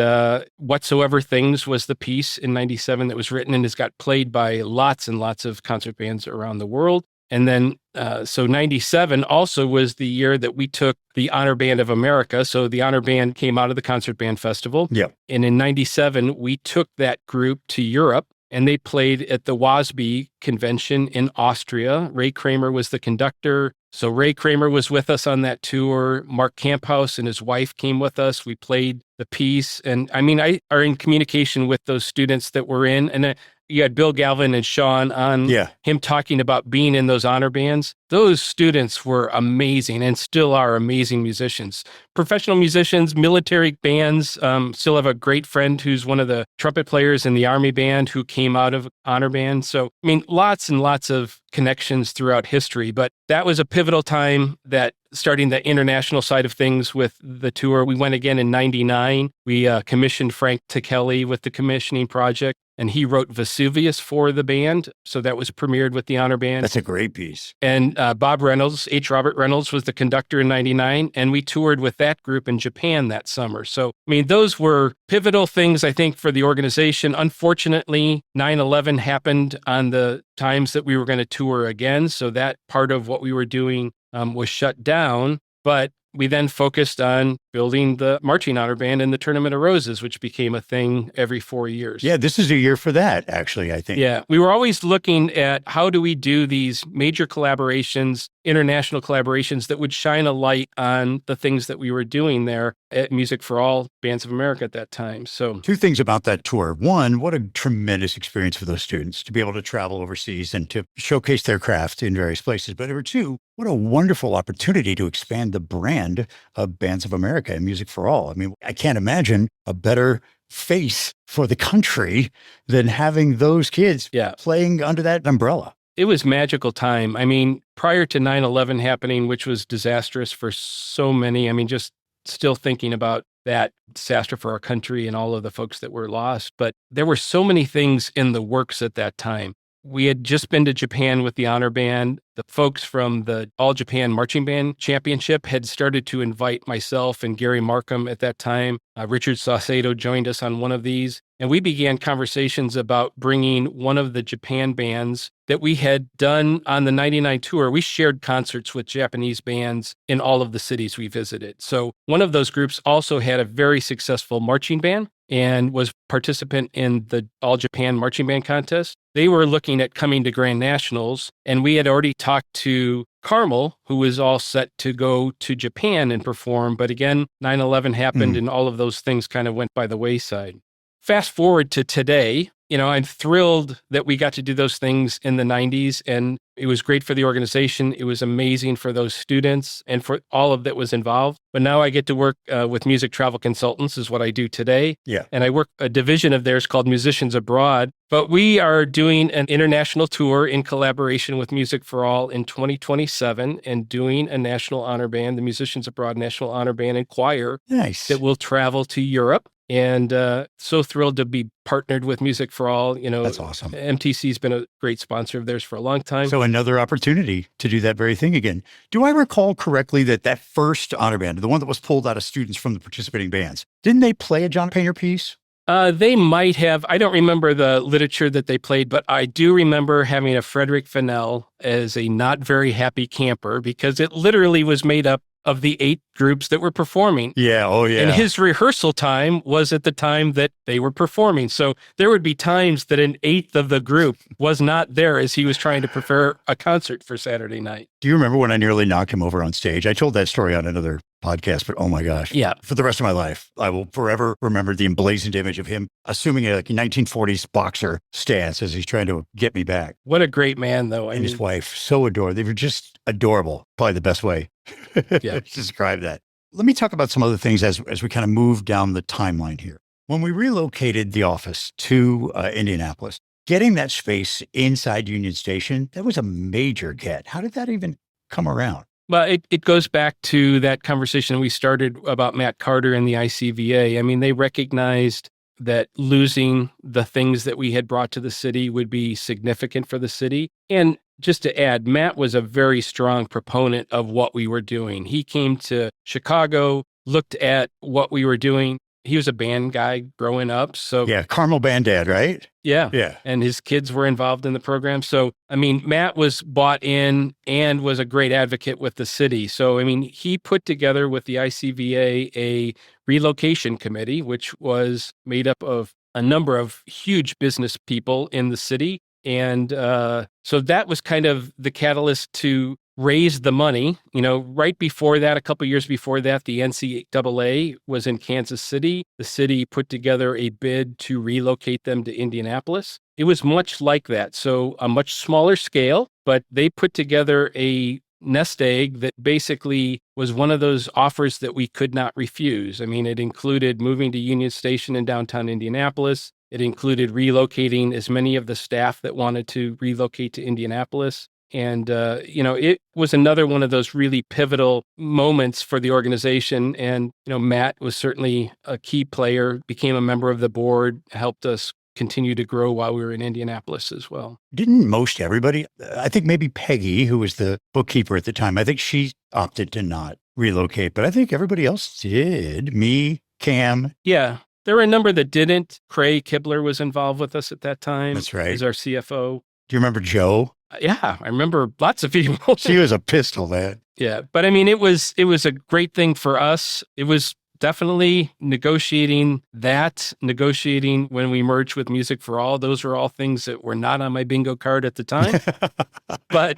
Whatsoever Things was the piece in 97 that was written and has got played by lots and lots of concert bands around the world. And then, so 97 also was the year that we took the Honor Band of America. So the Honor Band came out of the Concert Band Festival. Yep. And in 97, we took that group to Europe and they played at the WASB convention in Austria. Ray Kramer was the conductor. So Ray Kramer was with us on that tour. Mark Camphouse and his wife came with us. We played the piece. And I are in communication with those students that were in. And you had Bill Galvin and Sean on him talking about being in those honor bands. Those students were amazing and still are amazing musicians. Professional musicians, military bands. Still have a great friend who's one of the trumpet players in the Army band who came out of honor band. So, lots and lots of connections throughout history. But that was a pivotal time that starting the international side of things with the tour. We went again in 99. We commissioned Frank Ticelli with the commissioning project. And he wrote Vesuvius for the band. So that was premiered with the honor band. That's a great piece. And Bob Reynolds, Robert Reynolds was the conductor in 99. And we toured with that group in Japan that summer. So, those were pivotal things, I think, for the organization. Unfortunately, 9/11 happened on the times that we were going to tour again. So that part of what we were doing was shut down. But we then focused on building the marching honor band and the Tournament of Roses, which became a thing every 4 years. Yeah, this is a year for that, actually, I think. Yeah, we were always looking at how do we do these major collaborations, international collaborations that would shine a light on the things that we were doing there at Music for All Bands of America at that time. So 2 things about that tour. One, what a tremendous experience for those students to be able to travel overseas and to showcase their craft in various places. But number 2, what a wonderful opportunity to expand the brand of Bands of America and Music for All. I can't imagine a better face for the country than having those kids playing under that umbrella. It was magical time. Prior to 9/11 happening, which was disastrous for so many, just still thinking about that disaster for our country and all of the folks that were lost. But there were so many things in the works at that time. We had just been to Japan with the honor band. The folks from the All Japan Marching Band Championship had started to invite myself and Gary Markham at that time. Richard Saucedo joined us on one of these. And we began conversations about bringing one of the Japan bands that we had done on the 99 tour. We shared concerts with Japanese bands in all of the cities we visited. So one of those groups also had a very successful marching band and was participant in the All Japan Marching Band Contest. They were looking at coming to Grand Nationals, and we had already talked to Carmel, who was all set to go to Japan and perform. But again, 9/11 happened and all of those things kind of went by the wayside. Fast forward to today, I'm thrilled that we got to do those things in the 90s, and it was great for the organization. It was amazing for those students and for all of that was involved. But now I get to work with Music Travel Consultants is what I do today. Yeah. And I work a division of theirs called Musicians Abroad. But we are doing an international tour in collaboration with Music for All in 2027 and doing a national honor band, the Musicians Abroad National Honor Band and Choir. Nice. That will travel to Europe. And so thrilled to be partnered with Music for All. That's awesome. MTC's been a great sponsor of theirs for a long time. So another opportunity to do that very thing again. Do I recall correctly that first honor band, the one that was pulled out of students from the participating bands, didn't they play a John Painter piece? They might have. I don't remember the literature that they played, but I do remember having a Frederick Fennell as a not very happy camper because it literally was made up of the 8 groups that were performing. Yeah, oh yeah. And his rehearsal time was at the time that they were performing. So there would be times that an 1/8 of the group was not there as he was trying to prepare a concert for Saturday night. Do you remember when I nearly knocked him over on stage? I told that story on another podcast, but oh my gosh. Yeah. For the rest of my life, I will forever remember the emblazoned image of him assuming a 1940s boxer stance as he's trying to get me back. What a great man, though. And his wife, so adorable. They were just adorable. Probably the best way to describe that. Let me talk about some other things as we kind of move down the timeline here. When we relocated the office to Indianapolis, getting that space inside Union Station, that was a major get. How did that even come around? Well, it goes back to that conversation we started about Matt Carter and the ICVA. They recognized that losing the things that we had brought to the city would be significant for the city. And just to add, Matt was a very strong proponent of what we were doing. He came to Chicago, looked at what we were doing, he was a band guy growing up. So Yeah, Carmel Bandad, right? yeah. Yeah. And his kids were involved in the program. So, I mean, Matt was bought in and was a great advocate with the city. So, I mean, he put together with the ICVA a relocation committee, which was made up of a number of huge business people in the city. And so that was kind of the catalyst to raise the money. You know, right before that, a couple of years before that, the NCAA was in Kansas City. The city put together a bid to relocate them to Indianapolis. It was much like that. So a much smaller scale, but they put together a nest egg that basically was one of those offers that we could not refuse. I mean, it included moving to Union Station in downtown Indianapolis. It included relocating as many of the staff that wanted to relocate to Indianapolis. And, it was another one of those really pivotal moments for the organization. And, Matt was certainly a key player, became a member of the board, helped us continue to grow while we were in Indianapolis as well. Didn't most everybody, I think maybe Peggy, who was the bookkeeper at the time, I think she opted to not relocate, but I think everybody else did. Me, Cam. Yeah. There were a number that didn't. Craig Kibler was involved with us at that time. That's right. As our CFO. Do you remember Joe? Yeah, I remember lots of people. She was a pistol, man. Yeah, but I mean, it was a great thing for us. It was definitely negotiating when we merged with Music for All. Those were all things that were not on my bingo card at the time. But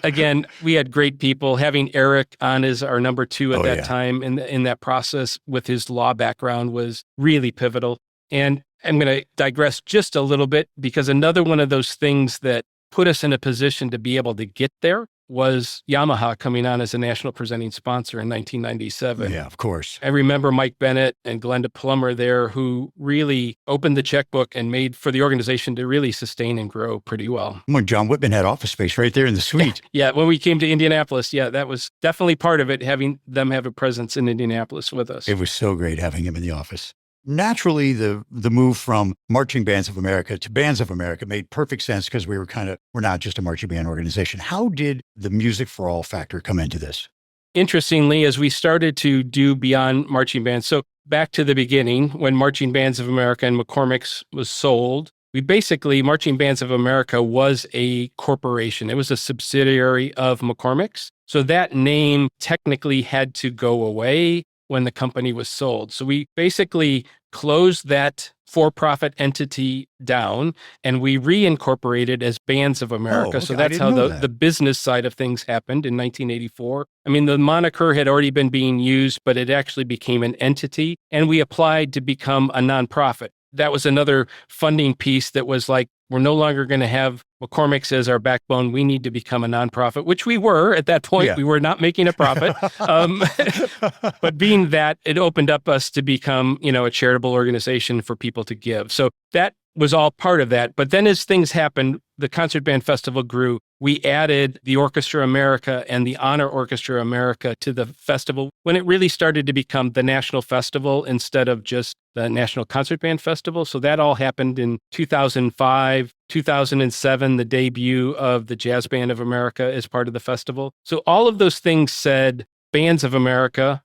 again, we had great people. Having Eric on as our number 2 at that time in that process with his law background was really pivotal. And I'm going to digress just a little bit because another one of those things that put us in a position to be able to get there was Yamaha coming on as a national presenting sponsor in 1997. Yeah, of course. I remember Mike Bennett and Glenda Plummer there who really opened the checkbook and made for the organization to really sustain and grow pretty well. When John Whitman had office space right there in the suite. Yeah, when we came to Indianapolis, that was definitely part of it, having them have a presence in Indianapolis with us. It was so great having him in the office. Naturally, the move from Marching Bands of America to Bands of America made perfect sense because we're not just a marching band organization. How did the Music for All factor come into this? Interestingly, as we started to do beyond marching bands, so back to the beginning, when Marching Bands of America and McCormick's was sold, Marching Bands of America was a corporation. It was a subsidiary of McCormick's. So that name technically had to go away when the company was sold. So we basically closed that for-profit entity down and we reincorporated as Bands of America. Okay. So that's how the business side of things happened in 1984. I mean, the moniker had already been being used, but it actually became an entity and we applied to become a nonprofit. That was another funding piece that was like, we're no longer going to have McCormick's as our backbone. We need to become a nonprofit, which we were at that point. Yeah. We were not making a profit. But being that, it opened up us to become, a charitable organization for people to give. So that was all part of that. But then as things happened, the Concert Band Festival grew. We added the Orchestra America and the Honor Orchestra America to the festival when it really started to become the National Festival instead of just the National Concert Band Festival. So that all happened in 2005, 2007, the debut of the Jazz Band of America as part of the festival. So all of those things said, Bands of America,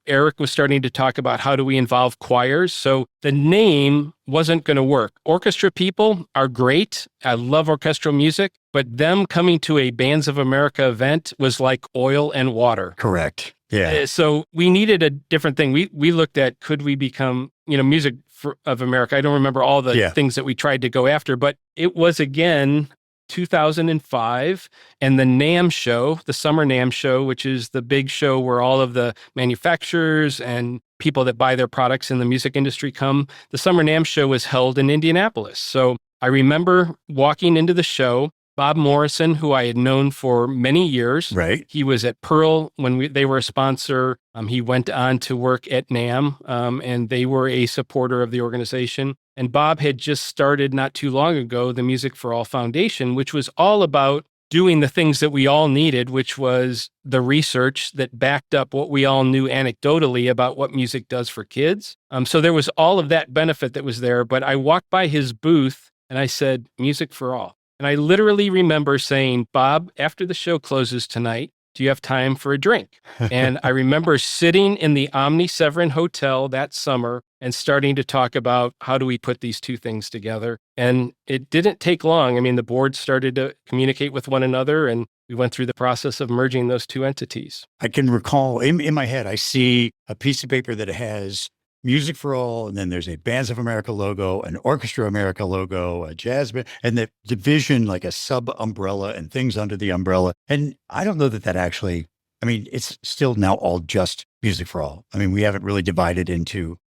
Eric was starting to talk about how do we involve choirs. So the name wasn't going to work. Orchestra people are great. I love orchestral music, but them coming to a Bands of America event was like oil and water. Correct. Yeah. So we needed a different thing. We looked at, could we become, Music of America? I don't remember all the things that we tried to go after, but it was again 2005 and the NAMM show, the Summer NAMM show, which is the big show where all of the manufacturers and people that buy their products in the music industry come. The Summer NAMM show was held in Indianapolis. So I remember walking into the show, Bob Morrison, who I had known for many years. Right. He was at Pearl when they were a sponsor. He went on to work at NAMM, and they were a supporter of the organization. And Bob had just started not too long ago the Music for All Foundation, which was all about doing the things that we all needed, which was the research that backed up what we all knew anecdotally about what music does for kids. So there was all of that benefit that was there. But I walked by his booth and I said, Music for All. And I literally remember saying, Bob, after the show closes tonight, do you have time for a drink? And I remember sitting in the Omni Severin Hotel that summer and starting to talk about how do we put these two things together. And it didn't take long. I mean, the board started to communicate with one another, and we went through the process of merging those two entities. I can recall in my head, I see a piece of paper that has Music for All, and then there's a Bands of America logo, an Orchestra America logo, a jazz band, and the division, like a sub-umbrella and things under the umbrella. And I don't know that actually, I mean, it's still now all just Music for All. I mean, we haven't really divided into,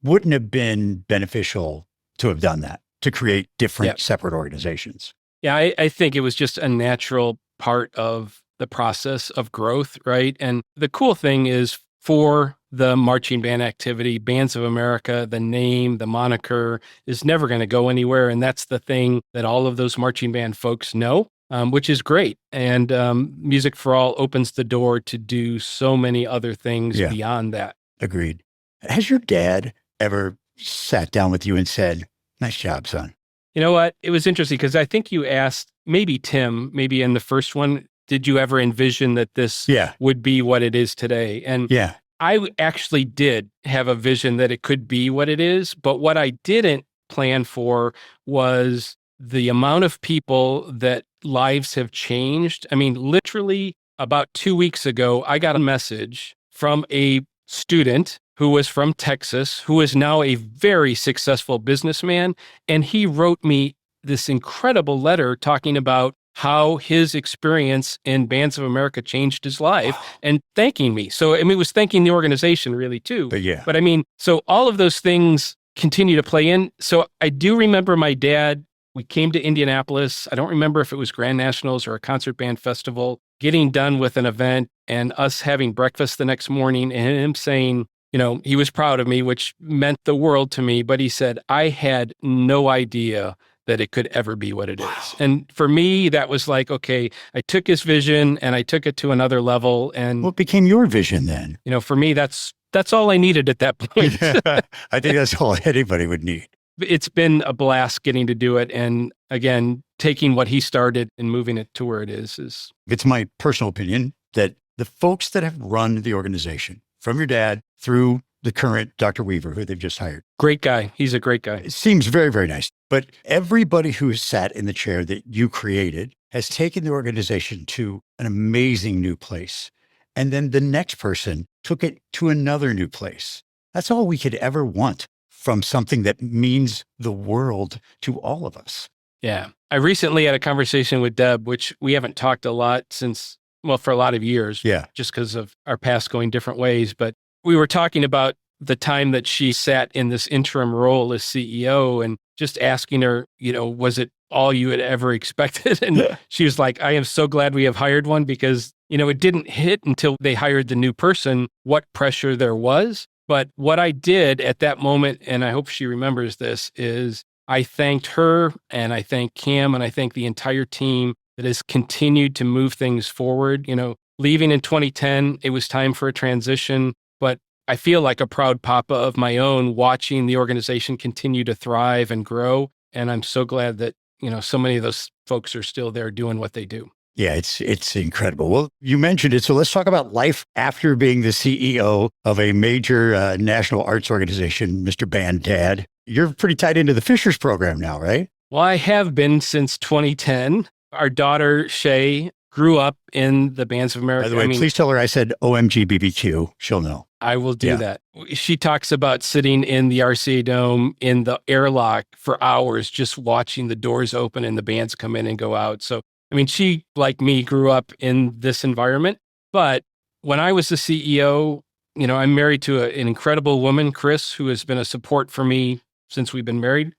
wouldn't have been beneficial to have done that, to create different separate organizations. Yeah, I think it was just a natural part of the process of growth, right? And the cool thing is for the marching band activity, Bands of America, the name, the moniker is never going to go anywhere. And that's the thing that all of those marching band folks know, which is great. And Music for All opens the door to do so many other things beyond that. Agreed. Has your dad ever sat down with you and said, "Nice job, son"? You know what? It was interesting because I think you asked, maybe Tim, maybe in the first one, did you ever envision that this would be what it is today? And I actually did have a vision that it could be what it is. But what I didn't plan for was the amount of people that lives have changed. I mean, literally about 2 weeks ago, I got a message from a student who was from Texas, who is now a very successful businessman. And he wrote me this incredible letter talking about how his experience in Bands of America changed his life and thanking me. So, I mean, it was thanking the organization really too. But I mean, so all of those things continue to play in. So I do remember my dad, we came to Indianapolis. I don't remember if it was Grand Nationals or a concert band festival, getting done with an event and us having breakfast the next morning and him saying, you know, he was proud of me, which meant the world to me. But he said, I had no idea that it could ever be what it is. And for me, that was like, okay, I took his vision and I took it to another level. And what became your vision then? You know, for me, that's all I needed at that point. I think that's all anybody would need. It's been a blast getting to do it. And again, taking what he started and moving it to where it is. It's my personal opinion that the folks that have run the organization, from your dad through the current Dr. Weaver, who they've just hired. Great guy. He's a great guy. It seems very, very nice. But everybody who has sat in the chair that you created has taken the organization to an amazing new place. And then the next person took it to another new place. That's all we could ever want from something that means the world to all of us. Yeah. I recently had a conversation with Deb, which we haven't talked a lot since, well, for a lot of years. Just because of our past going different ways. But we were talking about the time that she sat in this interim role as CEO and just asking her, you know, was it all you had ever expected? And she was like, I am so glad we have hired one because, you know, it didn't hit until they hired the new person what pressure there was. But what I did at that moment, and I hope she remembers this, is I thanked her and I thanked Cam and I thanked the entire team that has continued to move things forward. You know, leaving in 2010, it was time for a transition, but I feel like a proud papa of my own watching the organization continue to thrive and grow. And I'm so glad that, you know, so many of those folks are still there doing what they do. Yeah, it's incredible. Well, you mentioned it. So let's talk about life after being the CEO of a major national arts organization, Mr. Band Dad. You're pretty tied into the Fishers program now, right? Well, I have been since 2010. Our daughter, Shay, grew up in the Bands of America. By the way, please tell her I said OMG BBQ. She'll know. I will do that. She talks about sitting in the RCA Dome in the airlock for hours, just watching the doors open and the bands come in and go out. So, I mean, she, like me, grew up in this environment. But when I was the CEO, you know, I'm married to an incredible woman, Chris, who has been a support for me since we've been married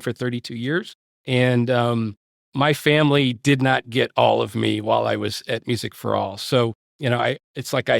for 32 years. And my family did not get all of me while I was at Music for All. So, you know, it's like I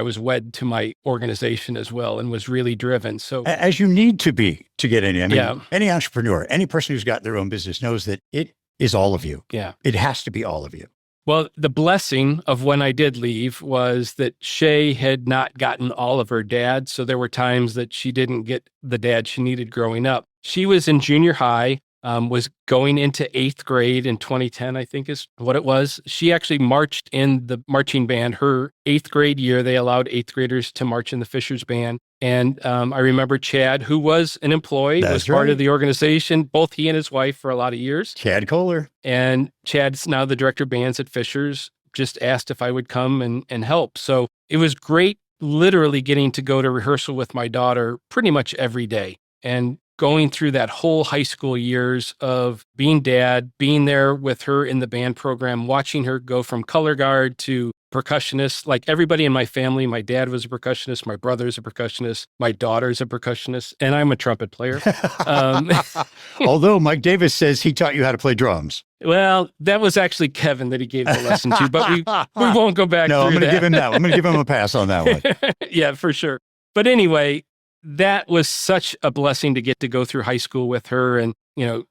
was wed to my organization as well and was really driven. So as you need to be to get in. I mean, any entrepreneur, any person who's got their own business knows that it is all of you. Yeah. It has to be all of you. Well, the blessing of when I did leave was that Shay had not gotten all of her dad. So there were times that she didn't get the dad she needed growing up. She was in junior high, was going into 8th grade in 2010, I think is what it was. She actually marched in the marching band her 8th grade year. They allowed 8th graders to march in the Fishers band. And I remember Chad, who was an employee, was part of the organization, both he and his wife for a lot of years. Chad Kohler. And Chad's now the director of bands at Fisher's, just asked if I would come and help. So it was great literally getting to go to rehearsal with my daughter pretty much every day and going through that whole high school years of being dad, being there with her in the band program, watching her go from color guard to percussionist. Like everybody in my family, my dad was a percussionist, my brother's a percussionist, my daughter's a percussionist, and I'm a trumpet player. Although Mike Davis says he taught you how to play drums. Well, that was actually Kevin that he gave the lesson to, but we won't go back. No, I'm going to give him that. I'm going to give him a pass on that one. Yeah, for sure. But anyway, that was such a blessing to get to go through high school with her. And,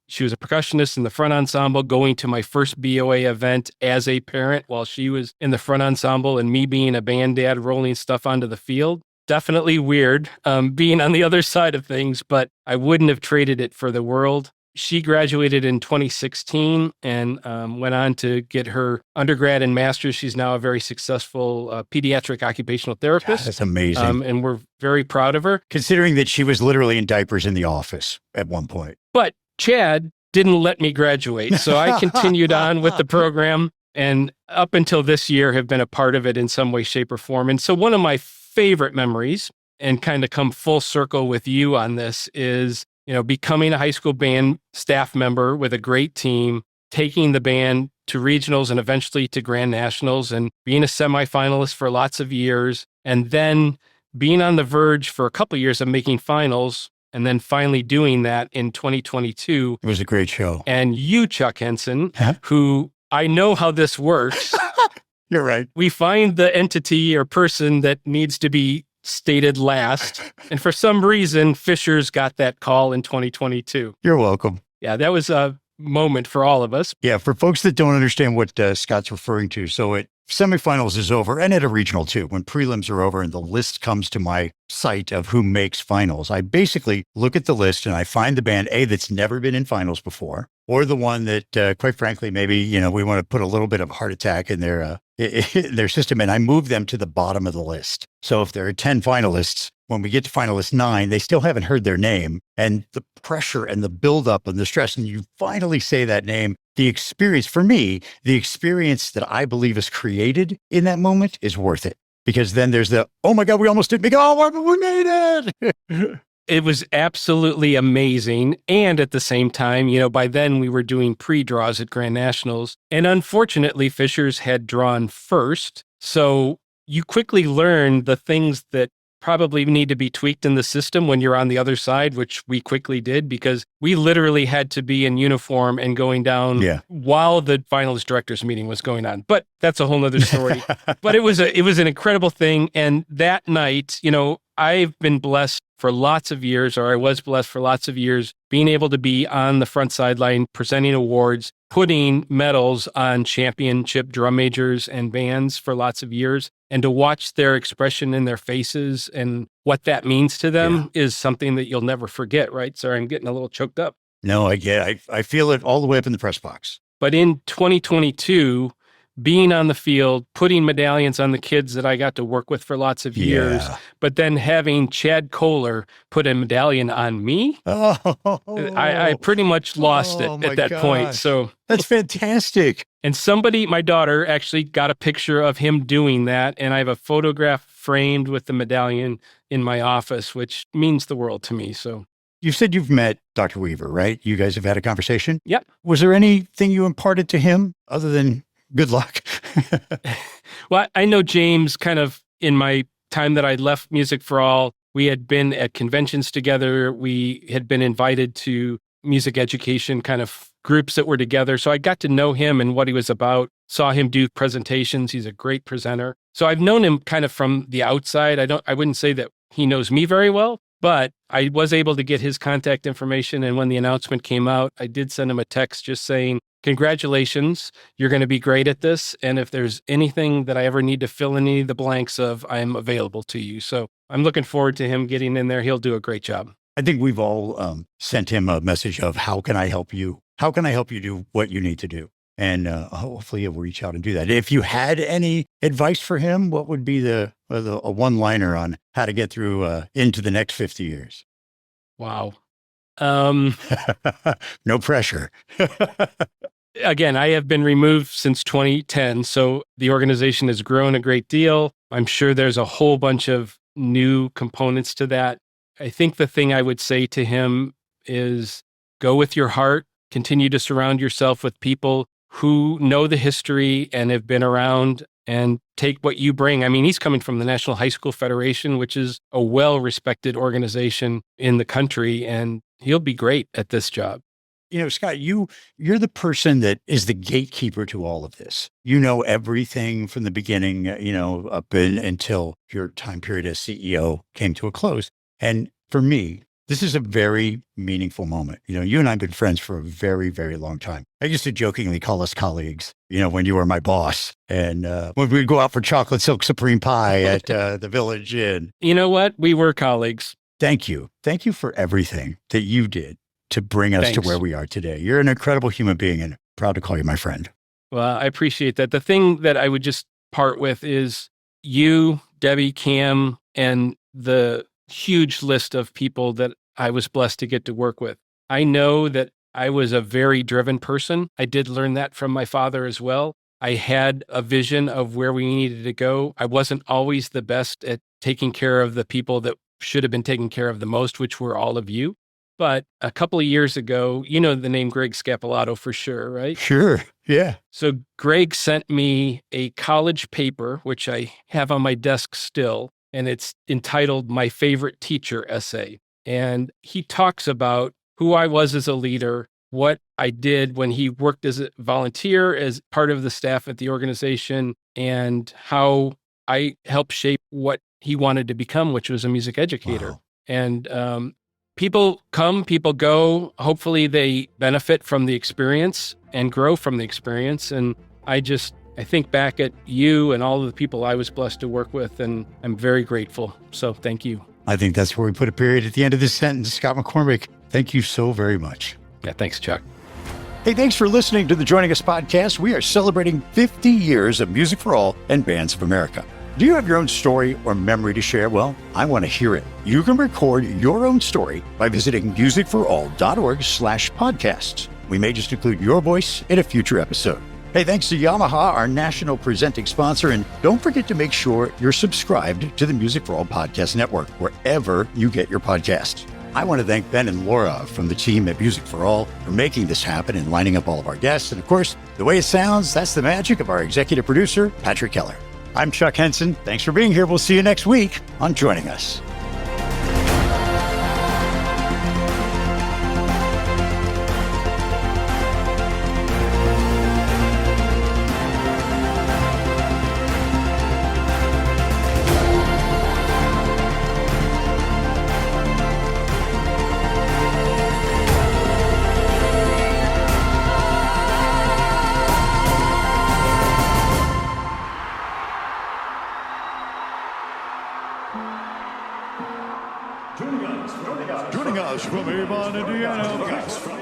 she was a percussionist in the front ensemble, going to my first BOA event as a parent while she was in the front ensemble, and me being a band dad rolling stuff onto the field. Definitely weird being on the other side of things, but I wouldn't have traded it for the world. She graduated in 2016 and went on to get her undergrad and master's. She's now a very successful pediatric occupational therapist. God, that's amazing. And we're very proud of her. Considering that she was literally in diapers in the office at one point. But Chad didn't let me graduate, so I continued on with the program, and up until this year have been a part of it in some way, shape, or form. And so one of my favorite memories, and kind of come full circle with you on this, is becoming a high school band staff member with a great team, taking the band to regionals and eventually to grand nationals, and being a semifinalist for lots of years, and then being on the verge for a couple of years of making finals, and then finally doing that in 2022. It was a great show. And you, Chuck Henson, who I know how this works. You're right. We find the entity or person that needs to be stated last. And for some reason, Fisher's got that call in 2022. You're welcome. Yeah, that was a moment for all of us. Yeah, for folks that don't understand what Scott's referring to. So semifinals is over, and at a regional too, when prelims are over and the list comes to my site of who makes finals, I basically look at the list and I find the band A that's never been in finals before, or the one that, quite frankly, maybe, we want to put a little bit of heart attack in their system, and I move them to the bottom of the list. So if there are 10 finalists, when we get to finalist 9, they still haven't heard their name, and the pressure and the buildup and the stress, and you finally say that name, the experience, for me, the experience that I believe is created in that moment is worth it. Because then there's oh my God, we almost didn't make it. Oh, we made it. It was absolutely amazing. And at the same time, by then we were doing pre-draws at Grand Nationals. And unfortunately, Fisher's had drawn first. So you quickly learn the things that probably need to be tweaked in the system when you're on the other side, which we quickly did, because we literally had to be in uniform and going down while the finalist directors meeting was going on. But that's a whole nother story. But it was an incredible thing. And that night, I've been blessed for lots of years, or I was blessed for lots of years, being able to be on the front sideline, presenting awards, putting medals on championship drum majors and bands for lots of years. And to watch their expression in their faces and what that means to them is something that you'll never forget, right? Sorry, I'm getting a little choked up. No, I feel it all the way up in the press box. But in 2022, being on the field, putting medallions on the kids that I got to work with for lots of years, but then having Chad Kohler put a medallion on me, I pretty much lost it at that point. So that's fantastic. And my daughter actually got a picture of him doing that, and I have a photograph framed with the medallion in my office, which means the world to me. So you said you've met Dr. Weaver, right? You guys have had a conversation? Yep. Was there anything you imparted to him other than good luck? Well, I know James kind of in my time that I left Music for All, we had been at conventions together. We had been invited to music education kind of groups that were together. So I got to know him and what he was about, saw him do presentations. He's a great presenter. So I've known him kind of from the outside. I wouldn't say that he knows me very well, but I was able to get his contact information. And when the announcement came out, I did send him a text just saying, congratulations, you're going to be great at this. And if there's anything that I ever need to fill in any of the blanks of, I'm available to you. So I'm looking forward to him getting in there. He'll do a great job. I think we've all sent him a message of, how can I help you? How can I help you do what you need to do? And hopefully he'll reach out and do that. If you had any advice for him, what would be a one-liner on how to get through into the next 50 years? Wow. No pressure. Again, I have been removed since 2010, so the organization has grown a great deal. I'm sure there's a whole bunch of new components to that. I think the thing I would say to him is go with your heart, continue to surround yourself with people who know the history and have been around, and take what you bring. I mean, he's coming from the National High School Federation, which is a well-respected organization in the country, and he'll be great at this job. You know, Scott, you're the person that is the gatekeeper to all of this. You know everything from the beginning, up until your time period as CEO came to a close. And for me, this is a very meaningful moment. You and I have been friends for a very, very long time. I used to jokingly call us colleagues, when you were my boss. And when we'd go out for chocolate silk supreme pie at the Village Inn. You know what? We were colleagues. Thank you. Thank you for everything that you did to bring us Thanks. to where we are today. You're an incredible human being and proud to call you my friend. Well, I appreciate that. The thing that I would just part with is you, Debbie, Cam, and the huge list of people that I was blessed to get to work with. I know that I was a very driven person. I did learn that from my father as well. I had a vision of where we needed to go. I wasn't always the best at taking care of the people that should have been taken care of the most, which were all of you. But a couple of years ago, you know the name Greg Scapolato for sure, right? Sure. Yeah. So Greg sent me a college paper, which I have on my desk still, and it's entitled My Favorite Teacher Essay. And he talks about who I was as a leader, what I did when he worked as a volunteer, as part of the staff at the organization, and how I helped shape what he wanted to become, which was a music educator. Wow. And people come, people go. Hopefully they benefit from the experience and grow from the experience. And I think back at you and all of the people I was blessed to work with, and I'm very grateful. So thank you. I think that's where we put a period at the end of this sentence. Scott McCormick, thank you so very much. Yeah, thanks, Chuck. Hey, thanks for listening to the Joining Us podcast. We are celebrating 50 years of Music for All and Bands of America. Do you have your own story or memory to share? Well, I want to hear it. You can record your own story by visiting musicforall.org/podcasts. We may just include your voice in a future episode. Hey, thanks to Yamaha, our national presenting sponsor, and don't forget to make sure you're subscribed to the Music for All Podcast Network, wherever you get your podcasts. I want to thank Ben and Laura from the team at Music for All for making this happen and lining up all of our guests. And of course, the way it sounds, that's the magic of our executive producer, Patrick Keller. I'm Chuck Henson. Thanks for being here. We'll see you next week on Joining Us. Joining us from Avon, Indiana.